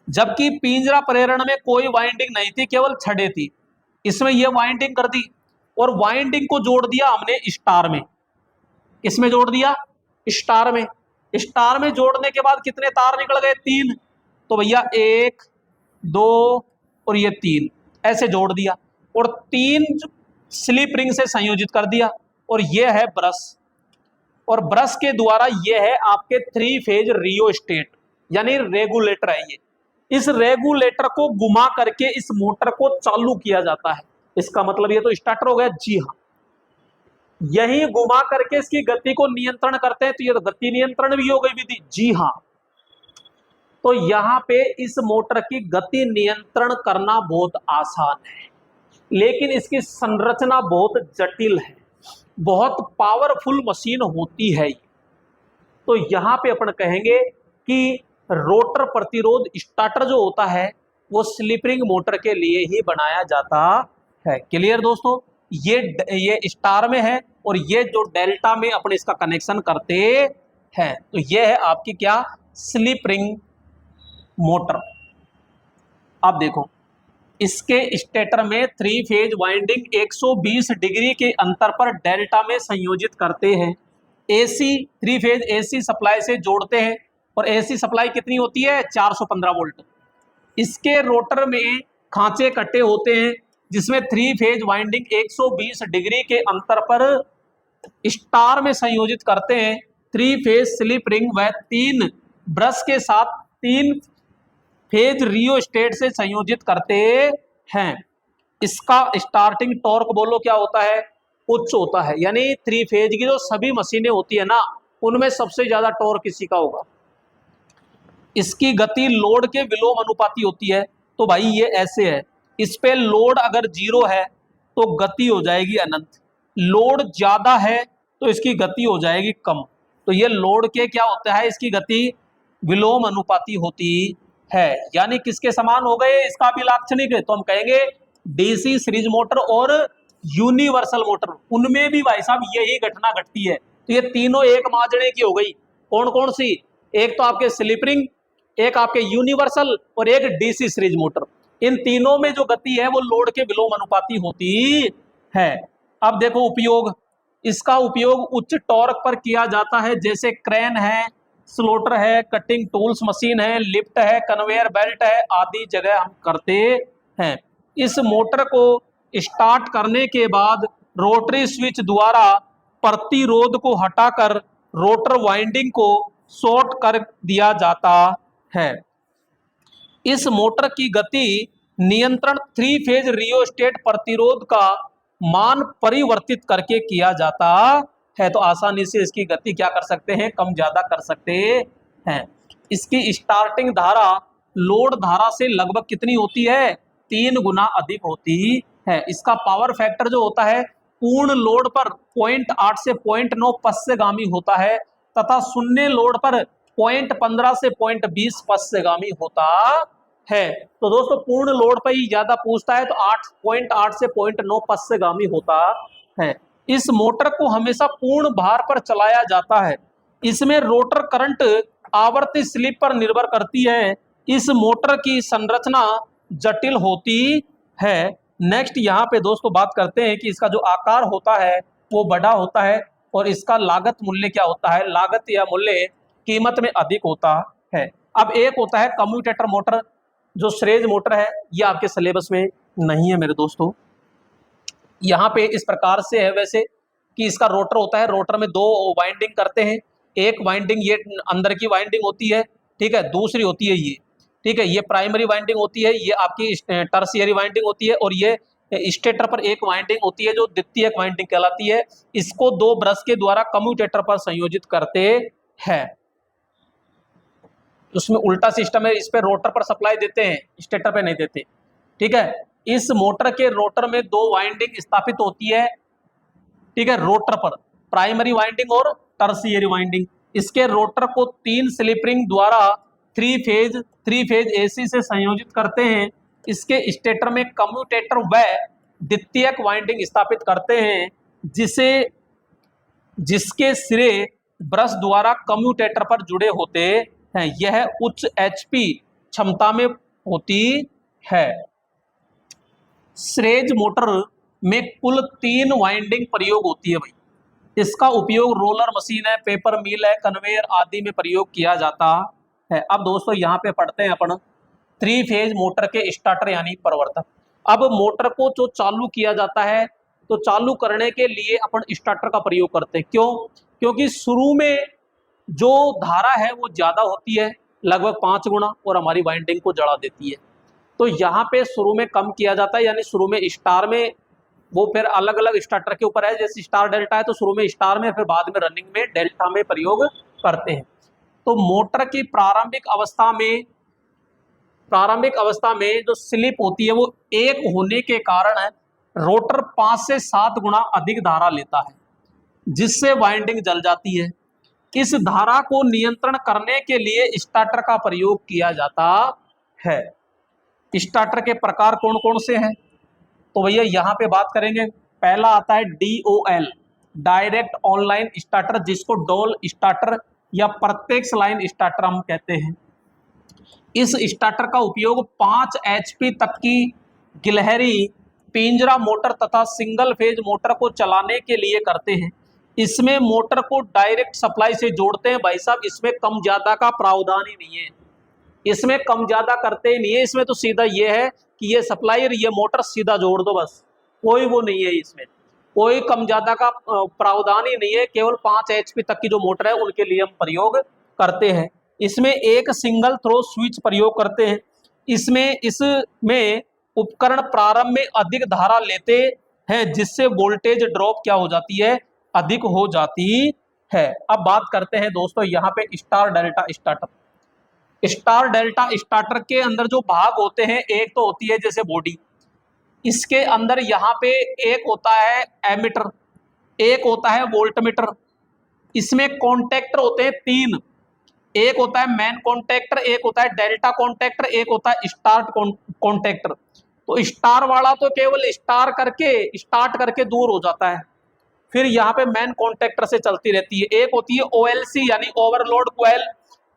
जबकि पिंजरा प्रेरण में कोई वाइंडिंग नहीं थी, केवल छड़े थी। इसमें यह वाइंडिंग कर दी और वाइंडिंग को जोड़ दिया हमने स्टार में। इसमें जोड़ दिया स्टार में। स्टार में जोड़ने के बाद कितने तार निकल गए? 3। तो भैया 1 2 और ये 3 ऐसे जोड़ दिया और 3 स्लिप रिंग से संयोजित कर दिया। और ये है ब्रश, और ब्रश के द्वारा ये है आपके 3 फेज रियोस्टेट यानी रेगुलेटर है ये। इस रेगुलेटर को घुमा करके इस मोटर को चालू किया जाता है। इसका मतलब ये तो स्टार्टर हो गया। जी हाँ, यही घुमा करके इसकी गति को नियंत्रण करते हैं, तो ये तो गति नियंत्रण भी हो गई विधि। जी हाँ, तो यहां पे इस मोटर की गति नियंत्रण करना बहुत आसान है। लेकिन इसकी संरचना बहुत जटिल है, बहुत पावरफुल मशीन होती है। तो यहां पे अपन कहेंगे कि रोटर प्रतिरोध स्टार्टर जो होता है वो स्लिप रिंग मोटर के लिए ही बनाया जाता है। क्लियर दोस्तों, ये स्टार में है और ये जो डेल्टा में अपन इसका कनेक्शन करते हैं। तो ये है आपकी क्या, स्लिप रिंग मोटर। अब देखो, इसके स्टेटर में 3 फेज वाइंडिंग 120 डिग्री के अंतर पर डेल्टा में संयोजित करते हैं। एसी 3 फेज एसी सप्लाई से जोड़ते हैं और एसी सप्लाई कितनी होती है, 415 वोल्ट। इसके रोटर में खांचे कट्टे होते हैं जिसमें 3 फेज वाइंडिंग 120 डिग्री के अंतर पर स्टार में संयोजित करते हैं। 3 फेज स्लिप रिंग व 3 ब्रश के साथ 3 फेज रियोस्टेट से संयोजित करते हैं। इसका स्टार्टिंग टॉर्क बोलो क्या होता है, उच्च होता है। यानी 3 फेज की जो सभी मशीनें होती है ना, उनमें सबसे ज्यादा टॉर्क इसी का होगा। इसकी गति लोड के विलोम अनुपाती होती है। तो भाई ये ऐसे है, इस पे लोड अगर 0 है तो गति हो जाएगी अनंत, लोड ज्यादा है तो इसकी गति हो जाएगी कम। तो ये लोड के क्या होता है, इसकी गति विलोम अनुपाती होती है। यानी किसके समान हो गए, इसका भी लाक्षणिक है। तो हम कहेंगे डीसी सीरीज मोटर और यूनिवर्सल मोटर, उनमें भी भाई साहब यही घटना घटती है। तो ये तीनों एक माजने की हो गई। कौन कौन सी, एक तो आपके स्लिप रिंग, एक आपके यूनिवर्सल और एक डीसी सीरीज मोटर। इन तीनों में जो गति है वो लोड के विलोम अनुपाती होती है। अब देखो उपयोग, इसका उपयोग उच्च टॉर्क पर किया जाता है, जैसे क्रेन है, स्लोटर है, कटिंग टूल्स मशीन है, लिफ्ट है, कन्वेयर बेल्ट है आदि जगह हम करते हैं। इस मोटर को स्टार्ट करने के बाद रोटरी स्विच द्वारा प्रतिरोध को हटाकर रोटर वाइंडिंग को शॉर्ट कर दिया जाता है। इस मोटर की गति नियंत्रण 3 फेज रियोस्टेट प्रतिरोध का मान परिवर्तित करके किया जाता है। तो आसानी से इसकी गति क्या कर सकते हैं, कम ज्यादा कर सकते हैं। इसकी स्टार्टिंग धारा लोड धारा से लगभग कितनी होती है, 3 गुना अधिक होती है। इसका पावर फैक्टर जो होता है पूर्ण लोड पर 0.8 से 0.9 पश्चगामी होता है तथा शून्य लोड पर 0.15 से 0.20 पश्चगामी होता है। तो दोस्तों पूर्ण लोड पर ही ज्यादा पूछता है, तो 8.8 से 0.9 पश्चगामी होता है। इस मोटर को हमेशा पूर्ण भार पर चलाया जाता है। इसमें रोटर करंट आवर्ती स्लिप पर निर्भर करती है। इस मोटर की संरचना जटिल होती है। नेक्स्ट यहाँ पे दोस्तों बात करते हैं कि इसका जो आकार होता है वो बड़ा होता है और इसका लागत मूल्य क्या होता है, लागत या मूल्य कीमत में अधिक होता है। अब एक होता है कम्यूटेटर मोटर, जो श्रेज मोटर है, ये आपके सिलेबस में नहीं है मेरे दोस्तों। यहाँ पे इस प्रकार से है वैसे कि इसका रोटर होता है, रोटर में 2 वाइंडिंग करते हैं। एक वाइंडिंग ये अंदर की वाइंडिंग होती है, ठीक है, दूसरी होती है ये, ठीक है, ये प्राइमरी वाइंडिंग होती है, ये आपकी टर्शियरी वाइंडिंग होती है और ये स्टेटर पर एक वाइंडिंग होती है जो द्वितीयक वाइंडिंग कहलाती है। इसको 2 ब्रश के द्वारा कम्यूटेटर पर संयोजित करते हैं। उसमें उल्टा सिस्टम है, इस पे रोटर पर सप्लाई देते हैं, स्टेटर पे नहीं देते, ठीक है। इस मोटर के रोटर में 2 वाइंडिंग स्थापित होती है, ठीक है, रोटर पर प्राइमरी वाइंडिंग और टर्शियरी वाइंडिंग। इसके रोटर को 3 स्लिप रिंग द्वारा 3 फेज एसी से संयोजित करते हैं। इसके स्टेटर में कम्यूटेटर व द्वितीयक वाइंडिंग स्थापित करते हैं, जिसके सिरे ब्रश द्वारा कम्यूटेटर पर जुड़े होते हैं। यह उच्च एचपी क्षमता में होती है। श्रेज मोटर में कुल 3 वाइंडिंग प्रयोग होती है भाई। इसका उपयोग रोलर मशीन है, पेपर मिल है, कन्वेयर आदि में प्रयोग किया जाता है। अब दोस्तों यहाँ पे पढ़ते हैं अपन 3 फेज मोटर के स्टार्टर यानी प्रवर्तक। अब मोटर को जो चालू किया जाता है तो चालू करने के लिए अपन स्टार्टर का प्रयोग करते हैं। क्यों? क्योंकि शुरू में जो धारा है वो ज्यादा होती है, लगभग 5 गुना, और हमारी वाइंडिंग को जड़ा देती है। तो यहाँ पे शुरू में कम किया जाता है, यानी शुरू में स्टार में, वो फिर अलग अलग स्टार्टर के ऊपर है, जैसे स्टार डेल्टा है तो शुरू में स्टार में, फिर बाद में रनिंग में डेल्टा में प्रयोग करते हैं। तो मोटर की प्रारंभिक अवस्था में जो स्लिप होती है वो 1 होने के कारण रोटर 5 से 7 गुना अधिक धारा लेता है, जिससे वाइंडिंग जल जाती है। इस धारा को नियंत्रण करने के लिए स्टार्टर का प्रयोग किया जाता है। स्टार्टर के प्रकार कौन कौन से हैं, तो भैया यहां पे बात करेंगे। पहला आता है DOL, डायरेक्ट ऑनलाइन स्टार्टर, जिसको डोल स्टार्टर या प्रत्यक्ष लाइन स्टार्टर हम कहते हैं। इस स्टार्टर का उपयोग 5 HP तक की गिलहरी पिंजरा मोटर तथा सिंगल फेज मोटर को चलाने के लिए करते हैं। इसमें मोटर को डायरेक्ट सप्लाई से जोड़ते हैं भाई साहब, इसमें कम ज्यादा का प्रावधान ही नहीं है, इसमें कम ज्यादा करते ही नहीं है। इसमें तो सीधा ये है कि ये सप्लाई और ये मोटर सीधा जोड़ दो, बस कोई वो नहीं है, इसमें कोई कम ज्यादा का प्रावधान ही नहीं है। केवल 5 HP तक की जो मोटर है उनके लिए हम प्रयोग करते हैं। इसमें एक सिंगल थ्रो स्विच प्रयोग करते हैं। इसमें उपकरण प्रारंभ में अधिक धारा लेते हैं, जिससे वोल्टेज ड्रॉप क्या हो जाती है, अधिक हो जाती है। अब बात करते हैं दोस्तों यहाँ पे star delta starter. Star delta starter के अंदर जो भाग होते हैं, एक तो होती है जैसे बॉडी, इसके अंदर यहाँ पे एक होता है एमीटर, एक होता है वोल्टमीटर। इसमें कॉन्टैक्टर होते हैं 3, एक होता है मेन कॉन्टैक्टर, एक होता है डेल्टा कॉन्टैक्टर, एक होता है स्टार्ट कॉन्टैक्टर। तो स्टार वाला तो केवल स्टार्ट करके दूर हो जाता है, फिर यहाँ पे मेन कॉन्टैक्टर से चलती रहती है। एक होती है OLC यानी ओवरलोड क्वाइल,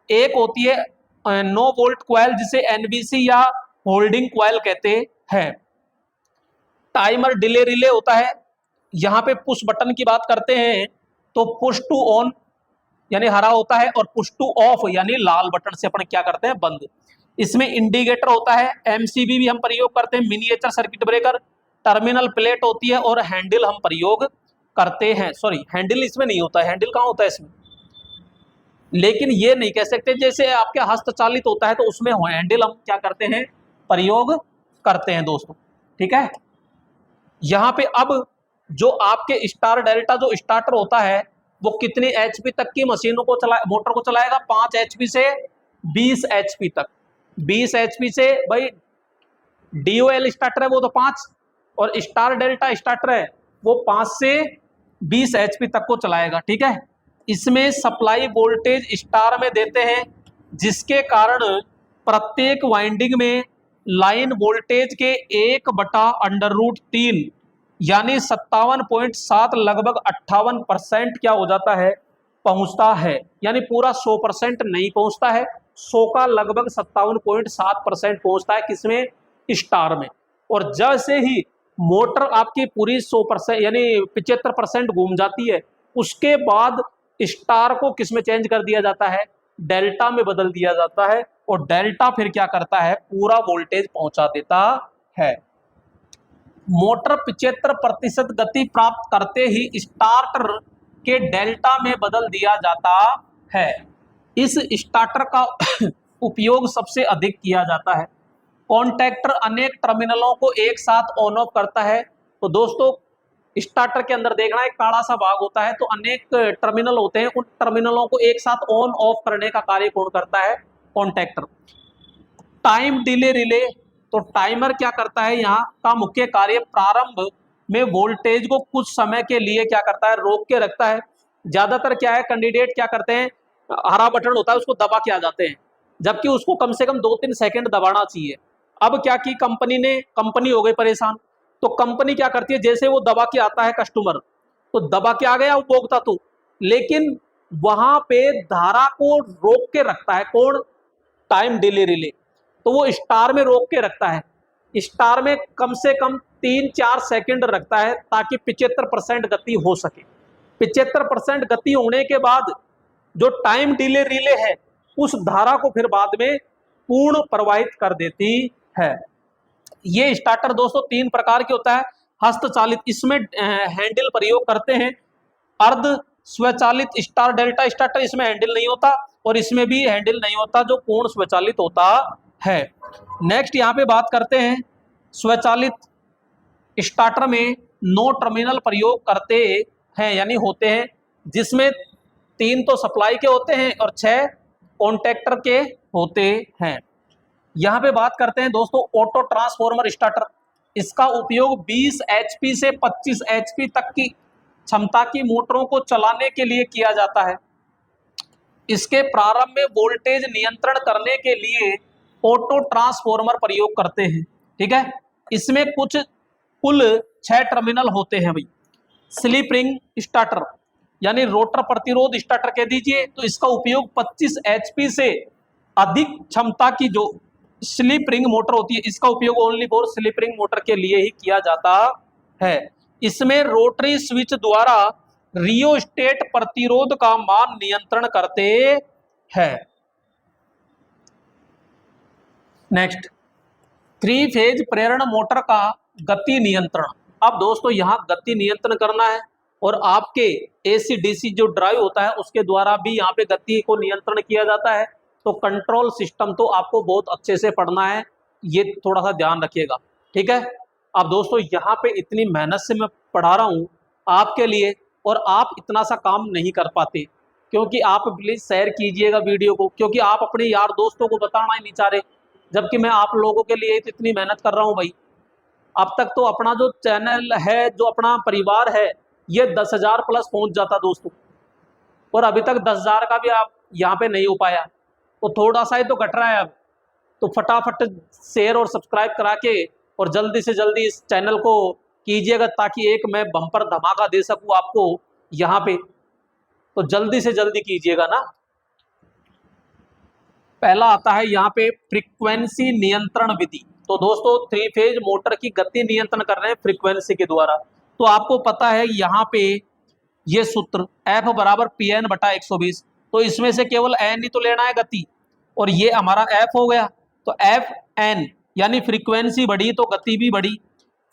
एक होती है नो वोल्ट क्वाइल जिसे NVC या होल्डिंग क्वाइल कहते हैं। टाइमर डिले रिले होता है। यहाँ पे पुश बटन की बात करते हैं तो पुश टू ऑन यानी हरा होता है, और पुश टू ऑफ यानी लाल बटन से अपन क्या करते हैं, बंद। इसमें इंडिकेटर होता है, MCB भी हम प्रयोग करते हैं, miniature circuit breaker, terminal plate होती है, और हैंडल हम प्रयोग करते हैं। सॉरी, हैंडल इसमें नहीं होता है, हैंडल कहाँ होता है इसमें, लेकिन ये नहीं कह सकते जैसे आपके हस्तचालित होता है तो उसमें हैंडल हम क्या करते हैं, प्रयोग करते हैं दोस्तों, ठीक है। यहाँ पे अब जो आपके स्टार डेल्टा जो स्टार्टर होता है वो कितनी HP तक की मशीनों को मोटर को चलाएगा, 5 HP से 20 HP तक। 20 HP से भाई DOL स्टार्टर है वो तो 5, और स्टार डेल्टा स्टार्टर है वो 5 से 20 HP तक को चलाएगा, ठीक है। इसमें सप्लाई वोल्टेज स्टार में देते हैं, जिसके कारण प्रत्येक वाइंडिंग में लाइन वोल्टेज के 1/√3 यानी 57.7 लगभग 58% क्या हो जाता है, पहुंचता है। यानी पूरा 100% नहीं पहुंचता है, 100 का लगभग 57.7% पहुंचता है किसमें, स्टार में। और जैसे ही मोटर आपकी पूरी 100% यानी 75% घूम जाती है, उसके बाद स्टार को किस में चेंज कर दिया जाता है, डेल्टा में बदल दिया जाता है, और डेल्टा फिर क्या करता है, पूरा वोल्टेज पहुंचा देता है। मोटर 75% गति प्राप्त करते ही स्टार्टर के डेल्टा में बदल दिया जाता है। इस स्टार्टर का उपयोग सबसे अधिक किया जाता है। कॉन्टैक्टर अनेक टर्मिनलों को एक साथ ऑन ऑफ करता है। तो दोस्तों स्टार्टर के अंदर देखना एक काला सा भाग होता है, तो अनेक टर्मिनल होते हैं, उन टर्मिनलों को एक साथ ऑन ऑफ करने का कार्य कौन करता है, कॉन्टैक्टर। टाइम डिले रिले, तो टाइमर क्या करता है, यहाँ का मुख्य कार्य प्रारंभ में वोल्टेज को कुछ समय के लिए क्या करता है, रोक के रखता है। ज्यादातर क्या है, कैंडिडेट क्या करते हैं, हरा बटन होता है उसको दबा के आ जाते हैं, जबकि उसको कम से कम 2-3 सेकंड दबाना चाहिए। अब क्या की कंपनी हो गई परेशान, तो कंपनी क्या करती है, जैसे वो दबा के आता है कस्टमर, तो दबा के आ गया उपभोक्ता तो, लेकिन वहां पे धारा को रोक के रखता है कौन, टाइम डिले रिले। तो वो स्टार में रोक के रखता है, स्टार में कम से कम 3-4 सेकंड रखता है, ताकि 75% गति हो सके। 75% गति होने के बाद जो टाइम डिले रिले है, उस धारा को फिर बाद में पूर्ण प्रवाहित कर देती है। ये स्टार्टर दोस्तों 3 प्रकार के होता है। हस्तचालित, इसमें हैंडल प्रयोग करते हैं। अर्ध स्वचालित स्टार डेल्टा स्टार्टर, इसमें हैंडल नहीं होता, और इसमें भी हैंडल नहीं होता, जो पूर्ण स्वचालित होता है। नेक्स्ट यहाँ पे बात करते हैं स्वचालित स्टार्टर में 9 टर्मिनल प्रयोग करते हैं यानी होते हैं, जिसमें 3 तो सप्लाई के होते हैं और 6 कॉन्टैक्टर के होते हैं। यहाँ पे बात करते हैं दोस्तों ऑटो ट्रांसफॉर्मर स्टार्टर। इसका उपयोग 20 एचपी से 25 एचपी तक की क्षमता की मोटरों को चलाने के लिए किया जाता है। इसके प्रारंभ में वोल्टेज नियंत्रण करने के लिए ऑटो ट्रांसफॉर्मर प्रयोग करते हैं। ठीक है, इसमें कुल 6 टर्मिनल होते हैं भाई। स्लिप रिंग स्टार्टर यानी रोटर प्रतिरोध स्टार्टर कह दीजिए, तो इसका उपयोग 25 एचपी से अधिक क्षमता की जो स्लिप रिंग मोटर होती है, इसका उपयोग only for slip ring motor के लिए ही किया जाता है। इसमें रोटरी स्विच द्वारा रियोस्टेट प्रतिरोध का मान नियंत्रण करते हैं। नेक्स्ट, 3 फेज प्रेरण मोटर का गति नियंत्रण। अब दोस्तों यहां गति नियंत्रण करना है और आपके एसी डीसी जो ड्राइव होता है उसके द्वारा भी यहाँ पे गति को नियंत्रण किया जाता है। तो कंट्रोल सिस्टम तो आपको बहुत अच्छे से पढ़ना है, ये थोड़ा सा ध्यान रखिएगा। ठीक है, अब दोस्तों यहाँ पे इतनी मेहनत से मैं पढ़ा रहा हूँ आपके लिए, और आप इतना सा काम नहीं कर पाते, क्योंकि आप प्लीज शेयर कीजिएगा वीडियो को, क्योंकि आप अपने यार दोस्तों को बताना ही नहीं चाह रहे, जबकि मैं आप लोगों के लिए तो इतनी मेहनत कर रहा हूँ भाई। अब तक तो अपना जो चैनल है, जो अपना परिवार है, ये 10,000 प्लस पहुंच जाता दोस्तों, और अभी तक 10,000 का भी आप यहाँ पे नहीं हो पाया, तो थोड़ा सा ही तो घट रहा है अब। तो फटाफट शेयर और सब्सक्राइब करा के और जल्दी से जल्दी इस चैनल को कीजिएगा, ताकि एक मैं बम्पर धमाका दे सकूं आपको यहाँ पे, तो जल्दी से जल्दी कीजिएगा ना। पहला आता है यहाँ पे फ्रीक्वेंसी नियंत्रण विधि। तो दोस्तों 3 फेज मोटर की गति नियंत्रण कर रहे हैं फ्रीक्वेंसी के द्वारा। तो आपको पता है यहाँ पे ये सूत्र F बराबर PN बटा 120, तो इसमें से केवल N ही तो लेना है गति, और ये हमारा F हो गया। तो FN यानी फ्रीक्वेंसी बढ़ी तो गति भी बढ़ी,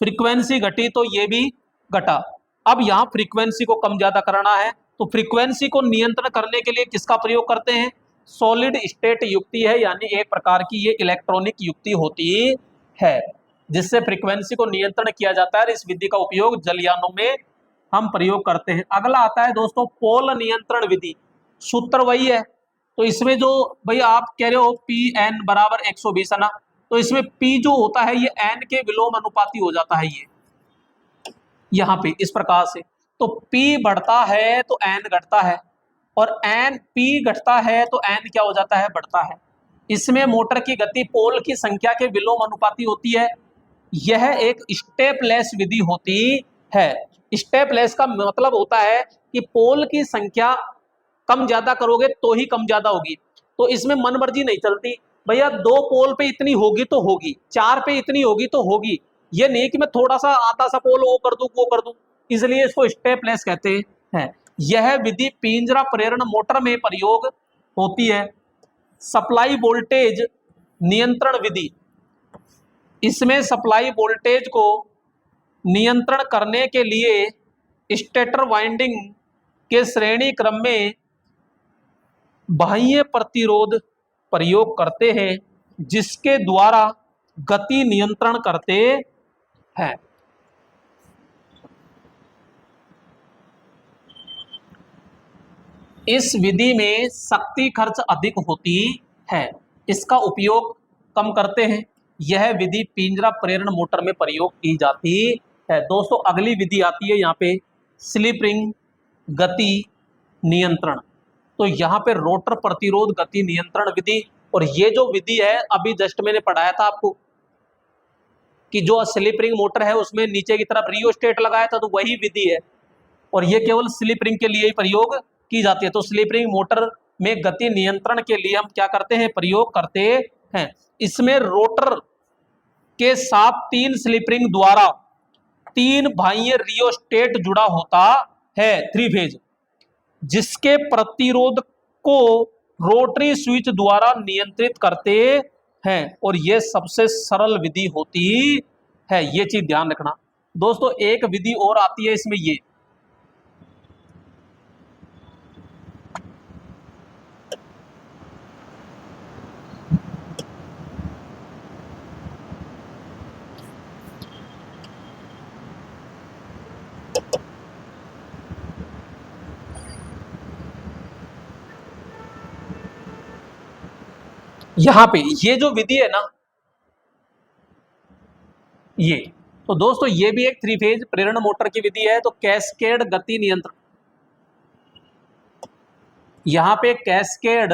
फ्रीक्वेंसी घटी तो ये भी घटा। अब यहाँ फ्रीक्वेंसी को कम ज्यादा करना है, तो फ्रीक्वेंसी को नियंत्रण करने के लिए किसका प्रयोग करते हैं? सॉलिड स्टेट युक्ति है, यानी एक प्रकार की ये इलेक्ट्रॉनिक युक्ति होती है जिससे फ्रीक्वेंसी को नियंत्रण किया जाता है। इस विधि का उपयोग जलयानों में हम प्रयोग करते हैं। अगला आता है दोस्तों पोल नियंत्रण विधि। सूत्र वही है, तो इसमें जो भाई आप कह रहे हो PN बराबर 120 है ना, तो इसमें P जो होता है ये N के विलोम अनुपाती हो जाता है, ये यहाँ पे इस प्रकार से। तो P बढ़ता है तो N घटता है, और P घटता है तो N क्या हो जाता है? बढ़ता है। इसमें मोटर की गति पोल की संख्या के विलोम अनुपाती होती है। यह एक स्टेपलेस विधि होती है। स्टेपलेस का मतलब होता है कि पोल की संख्या कम ज्यादा करोगे तो ही कम ज्यादा होगी, तो इसमें मनमर्जी नहीं चलती। भैया 2 पोल पे इतनी होगी तो होगी, 4 पे इतनी होगी तो होगी, ये नहीं कि मैं थोड़ा सा आधा सा पोल वो कर दूं, इसलिए इसको स्टेपलेस कहते हैं। यह विधि पिंजरा प्रेरण मोटर में प्रयोग होती है। सप्लाई वोल्टेज नियंत्रण विधि, इसमें सप्लाई वोल्टेज को नियंत्रण करने के लिए स्टेटर वाइंडिंग के श्रेणी क्रम में बाह्य प्रतिरोध प्रयोग करते हैं, जिसके द्वारा गति नियंत्रण करते हैं। इस विधि में शक्ति खर्च अधिक होती है, इसका उपयोग कम करते हैं। यह विधि पिंजरा प्रेरण मोटर में प्रयोग की जाती है। दोस्तों अगली विधि आती है यहाँ पे स्लिप रिंग गति नियंत्रण। तो यहाँ पे रोटर प्रतिरोध गति नियंत्रण विधि, और ये जो विधि है अभी जस्ट मैंने पढ़ाया था आपको कि जो स्लिप रिंग मोटर है उसमें नीचे की तरफ रियोस्टेट लगाया था, तो वही विधि है, और ये केवल स्लिप रिंग के लिए ही प्रयोग की जाती है। तो स्लिप रिंग मोटर में गति नियंत्रण के लिए हम क्या करते हैं? प्रयोग करते हैं। इसमें रोटर के साथ 3 स्लिप रिंग द्वारा 3 बाह्य रियोस्टेट जुड़ा होता है 3 फेज, जिसके प्रतिरोध को रोटरी स्विच द्वारा नियंत्रित करते हैं, और यह सबसे सरल विधि होती है। ये चीज ध्यान रखना दोस्तों। एक विधि और आती है इसमें, ये यहां पे ये जो विधि है ना, ये तो दोस्तों ये भी एक 3 फेज प्रेरण मोटर की विधि है। तो कैस्केड गति नियंत्रण, यहाँ पे कैस्केड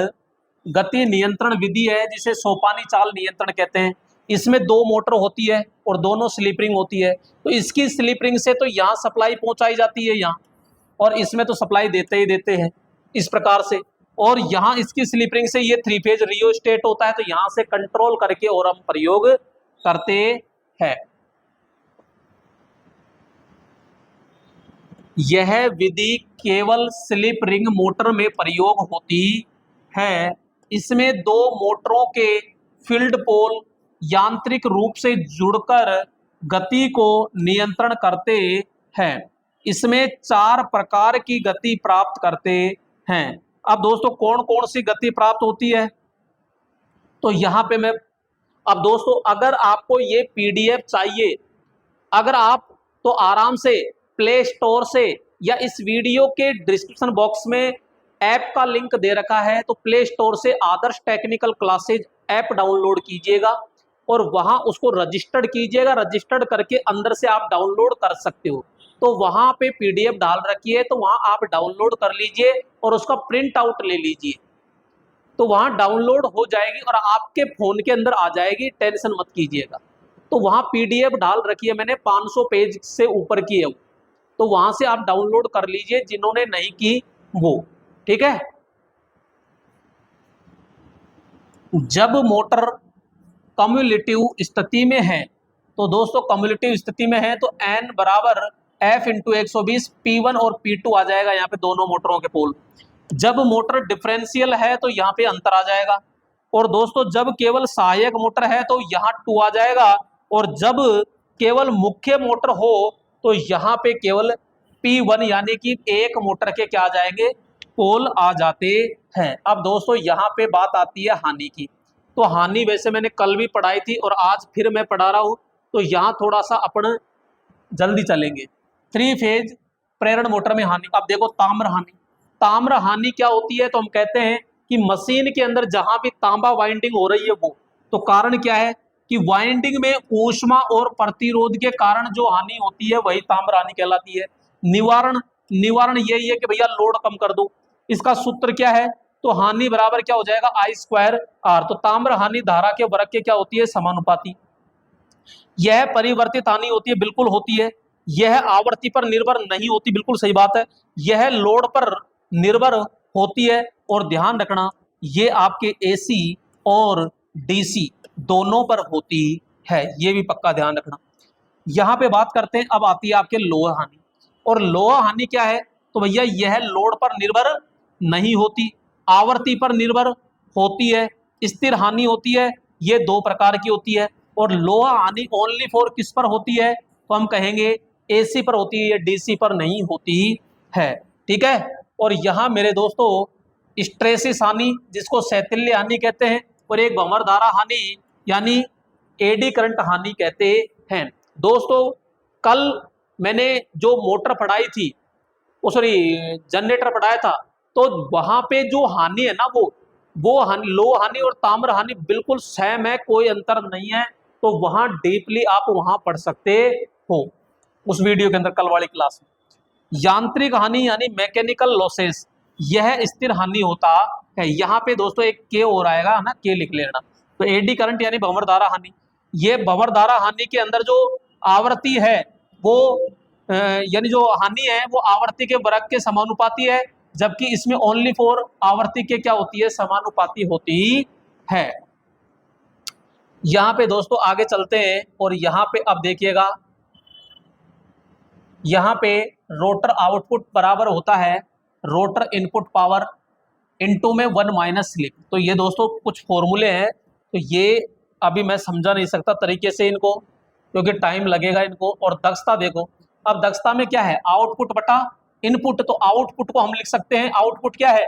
गति नियंत्रण विधि है जिसे सोपानी चाल नियंत्रण कहते हैं। इसमें 2 मोटर होती है और दोनों स्लिप रिंग होती है। तो इसकी स्लिप रिंग से तो यहाँ सप्लाई पहुंचाई जाती है यहाँ, और इसमें तो सप्लाई देते ही देते हैं इस प्रकार से। और यहाँ इसकी स्लिप रिंग से ये 3 फेज रियोस्टेट होता है, तो यहाँ से कंट्रोल करके और हम प्रयोग करते हैं। यह विधि केवल स्लिप रिंग मोटर में प्रयोग होती है। इसमें 2 मोटरों के फील्ड पोल यांत्रिक रूप से जुड़कर गति को नियंत्रण करते हैं। इसमें 4 प्रकार की गति प्राप्त करते हैं। अब दोस्तों कौन कौन सी गति प्राप्त होती है, तो यहां पे मैं, अब दोस्तों अगर आपको ये पीडीएफ चाहिए, अगर आप तो आराम से प्ले स्टोर से या इस वीडियो के डिस्क्रिप्शन बॉक्स में ऐप का लिंक दे रखा है, तो प्ले स्टोर से आदर्श टेक्निकल क्लासेज ऐप डाउनलोड कीजिएगा और वहां उसको रजिस्टर्ड कीजिएगा। रजिस्टर्ड करके अंदर से आप डाउनलोड कर सकते हो। तो वहां पे पीडीएफ डाल रखी है, तो वहां आप डाउनलोड कर लीजिए और उसका प्रिंट आउट ले लीजिए, तो वहां डाउनलोड हो जाएगी और आपके फोन के अंदर आ जाएगी, टेंशन मत कीजिएगा। तो वहां पीडीएफ डाल रखी है मैंने, 500 पेज से ऊपर की है वो, तो वहां से आप डाउनलोड कर लीजिए जिन्होंने नहीं की वो, ठीक है। जब मोटर कम्युलेटिव स्थिति में है, तो दोस्तों कम्युलेटिव स्थिति में है तो n बराबर F इंटू 120 P1 और P2 आ जाएगा यहाँ पे दोनों मोटरों के पोल। जब मोटर डिफरेंशियल है तो यहाँ पे अंतर आ जाएगा। और दोस्तों जब केवल सहायक मोटर है तो यहाँ 2 आ जाएगा, और जब केवल मुख्य मोटर हो तो यहाँ पे केवल P1 यानी कि एक मोटर के क्या आ जाएंगे, पोल आ जाते हैं। अब दोस्तों यहाँ पे बात आती है हानि की। तो हानि वैसे मैंने कल भी पढ़ाई थी और आज फिर मैं पढ़ा रहा हूँ, तो यहाँ थोड़ा सा अपन जल्दी चलेंगे। 3 फेज प्रेरण मोटर में हानि, अब देखो ताम्र हानि। ताम्र हानि क्या होती है, तो हम कहते हैं कि मशीन के अंदर जहां भी तांबा वाइंडिंग हो रही है वो, तो कारण क्या है कि वाइंडिंग में ऊष्मा और प्रतिरोध के कारण जो हानि होती है वही ताम्र हानि कहलाती है। निवारण, निवारण यही है कि भैया लोड कम कर दो। इसका सूत्र क्या है, तो हानि बराबर क्या हो जाएगा I²R। तो ताम्र हानि धारा के वर्ग के क्या होती है, समानुपाती। यह परिवर्तित हानि होती है, बिल्कुल होती है। यह आवृत्ति पर निर्भर नहीं होती, बिल्कुल सही बात है। यह लोड पर निर्भर होती है, और ध्यान रखना ये आपके एसी और डीसी दोनों पर होती है, ये भी पक्का ध्यान रखना। यहां पे बात करते हैं, अब आती है आपके लोह हानि। और लोह हानि क्या है, तो भैया यह लोड पर निर्भर नहीं होती, आवृत्ति पर निर्भर होती है, स्थिर हानि होती है, ये 2 प्रकार की होती है। और लोह हानि ओनली फॉर किस पर होती है, तो हम कहेंगे एसी पर होती है, डीसी पर नहीं होती है, ठीक है। और यहाँ मेरे दोस्तों स्ट्रेसिस हानि जिसको शैथिल्य हानि कहते हैं, और एक भंवर धारा हानि यानी एडी करंट हानि कहते हैं। दोस्तों कल मैंने जो मोटर पढ़ाई थी, सॉरी जनरेटर पढ़ाया था, तो वहां पे जो हानि है ना वो हानि, लो हानि और ताम्र हानि बिल्कुल सेम है, कोई अंतर नहीं है। तो वहां डीपली आप वहां पढ़ सकते हो उस वीडियो के अंदर, कल वाली क्लास में। यांत्रिक हानि यानी मैकेनिकल लॉसेस, यह स्थिर हानि होता है। यहाँ पे दोस्तों एक के और आएगा ना, के लिख लेना। तो एडी करंट यानी भंवर धारा हानि, ये भंवर धारा हानि के अंदर जो आवृत्ति है वो यानी जो हानि है वो आवृत्ति के वर्ग के समानुपाती है, जबकि इसमें ओनली फॉर आवृत्ति के क्या होती है, समानुपाती होती है। यहां पे दोस्तों आगे चलते हैं, और यहां पे अब देखिएगा, यहां पे रोटर आउटपुट बराबर होता है रोटर इनपुट पावर इनटू में 1 माइनस स्लिप। तो ये दोस्तों कुछ फॉर्मूले हैं, तो ये अभी मैं समझा नहीं सकता तरीके से इनको, क्योंकि टाइम लगेगा इनको। और दक्षता देखो, अब दक्षता में क्या है, आउटपुट बटा इनपुट। तो आउटपुट को हम लिख सकते हैं, आउटपुट क्या है,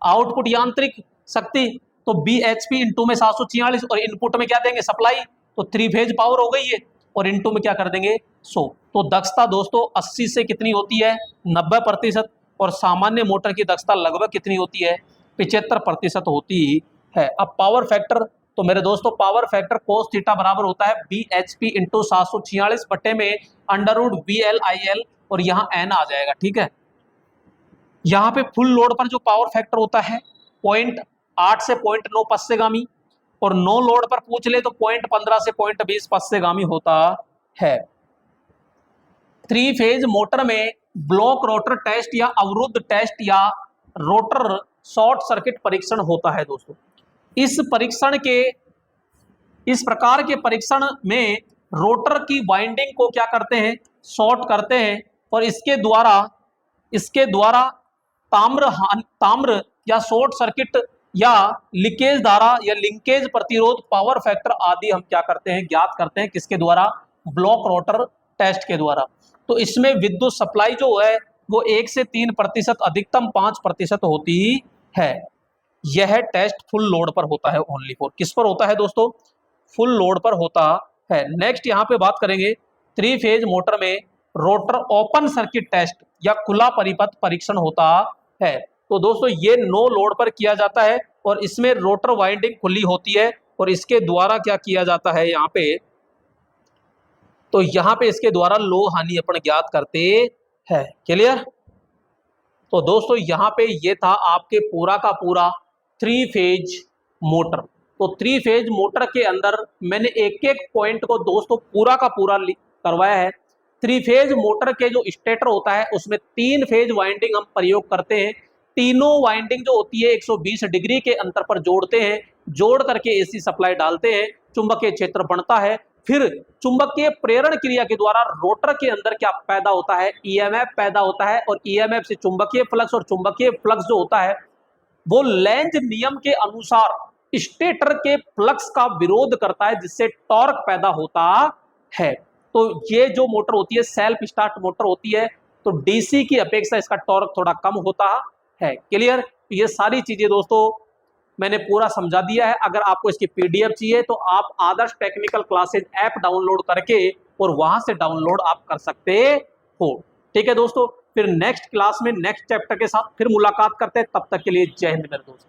आउटपुट यांत्रिक शक्ति, तो BHP इंटू में 746, और इनपुट में क्या देंगे, सप्लाई, तो 3 फेज पावर हो गई है, और इनटू में क्या कर देंगे 100। तो दक्षता दोस्तों 80 से कितनी होती है, 90%। और सामान्य मोटर की दक्षता लगभग कितनी होती है, 75% होती है। अब पावर फैक्टर तो मेरे दोस्तों पावर फैक्टर कोस थीटा बराबर होता है BHP इंटू 746 बट्टे में अंडर रूट VLIL और यहाँ n आ जाएगा। ठीक है, यहाँ पे फुल लोड पर जो पावर फैक्टर होता है 0.8 से 0.9 पश्चगामी, और नो लोड पर पूछ ले तो 0.15 से 0.20 पश्चगामी होता है। 3 फेज मोटर में ब्लॉक रोटर टेस्ट या अवरुद्ध टेस्ट या रोटर शॉर्ट सर्किट परीक्षण होता है दोस्तों। इस प्रकार के परीक्षण में रोटर की वाइंडिंग को क्या करते हैं, शॉर्ट करते हैं, और इसके द्वारा ताम्र या शॉर्ट सर्किट या लीकेज धारा या लिंकेज प्रतिरोध, पावर फैक्टर आदि हम क्या करते हैं, ज्ञात करते हैं। किसके द्वारा? ब्लॉक रोटर टेस्ट के द्वारा। तो इसमें विद्युत सप्लाई जो है वो 1 से 3%, अधिकतम 5% होती है। यह टेस्ट फुल लोड पर होता है, ओनली फॉर किस पर होता है दोस्तों? फुल लोड पर होता है। नेक्स्ट यहाँ पे बात करेंगे 3 फेज मोटर में रोटर ओपन सर्किट टेस्ट या खुला परिपथ परीक्षण होता है। तो दोस्तों ये नो लोड पर किया जाता है और इसमें रोटर वाइंडिंग खुली होती है और इसके द्वारा क्या किया जाता है यहाँ पे, तो यहाँ पे इसके द्वारा लो हानि अपन ज्ञात करते हैं। क्लियर? तो दोस्तों यहाँ पे ये था आपके पूरा का पूरा 3 फेज मोटर। तो 3 फेज मोटर के अंदर मैंने एक एक पॉइंट को दोस्तों पूरा का पूरा करवाया है। 3 फेज मोटर के जो स्टेटर होता है उसमें 3 फेज वाइंडिंग हम प्रयोग करते हैं। तीनों वाइंडिंग जो होती है 120 डिग्री के अंतर पर जोड़ते हैं, जोड़ करके एसी सप्लाई डालते हैं, चुंबकीय क्षेत्र बनता है। फिर चुंबकीय प्रेरण क्रिया के द्वारा रोटर के अंदर क्या पैदा होता है, ईएमएफ पैदा होता है, और ईएमएफ से चुंबकीय फ्लक्स, और चुंबकीय फ्लक्स जो होता है वो लेंज नियम के अनुसार स्टेटर के फ्लक्स का विरोध करता है, जिससे टॉर्क पैदा होता है। तो ये जो मोटर होती है सेल्फ स्टार्ट मोटर होती है, तो डीसी की अपेक्षा इसका टॉर्क थोड़ा कम होता है। क्लियर? तो ये सारी चीजें दोस्तों मैंने पूरा समझा दिया है। अगर आपको इसकी पीडीएफ चाहिए तो आप आदर्श टेक्निकल क्लासेज ऐप डाउनलोड करके और वहां से डाउनलोड आप कर सकते हो। ठीक है दोस्तों, फिर नेक्स्ट क्लास में नेक्स्ट चैप्टर के साथ फिर मुलाकात करते हैं। तब तक के लिए जय हिंद मेरे दोस्त।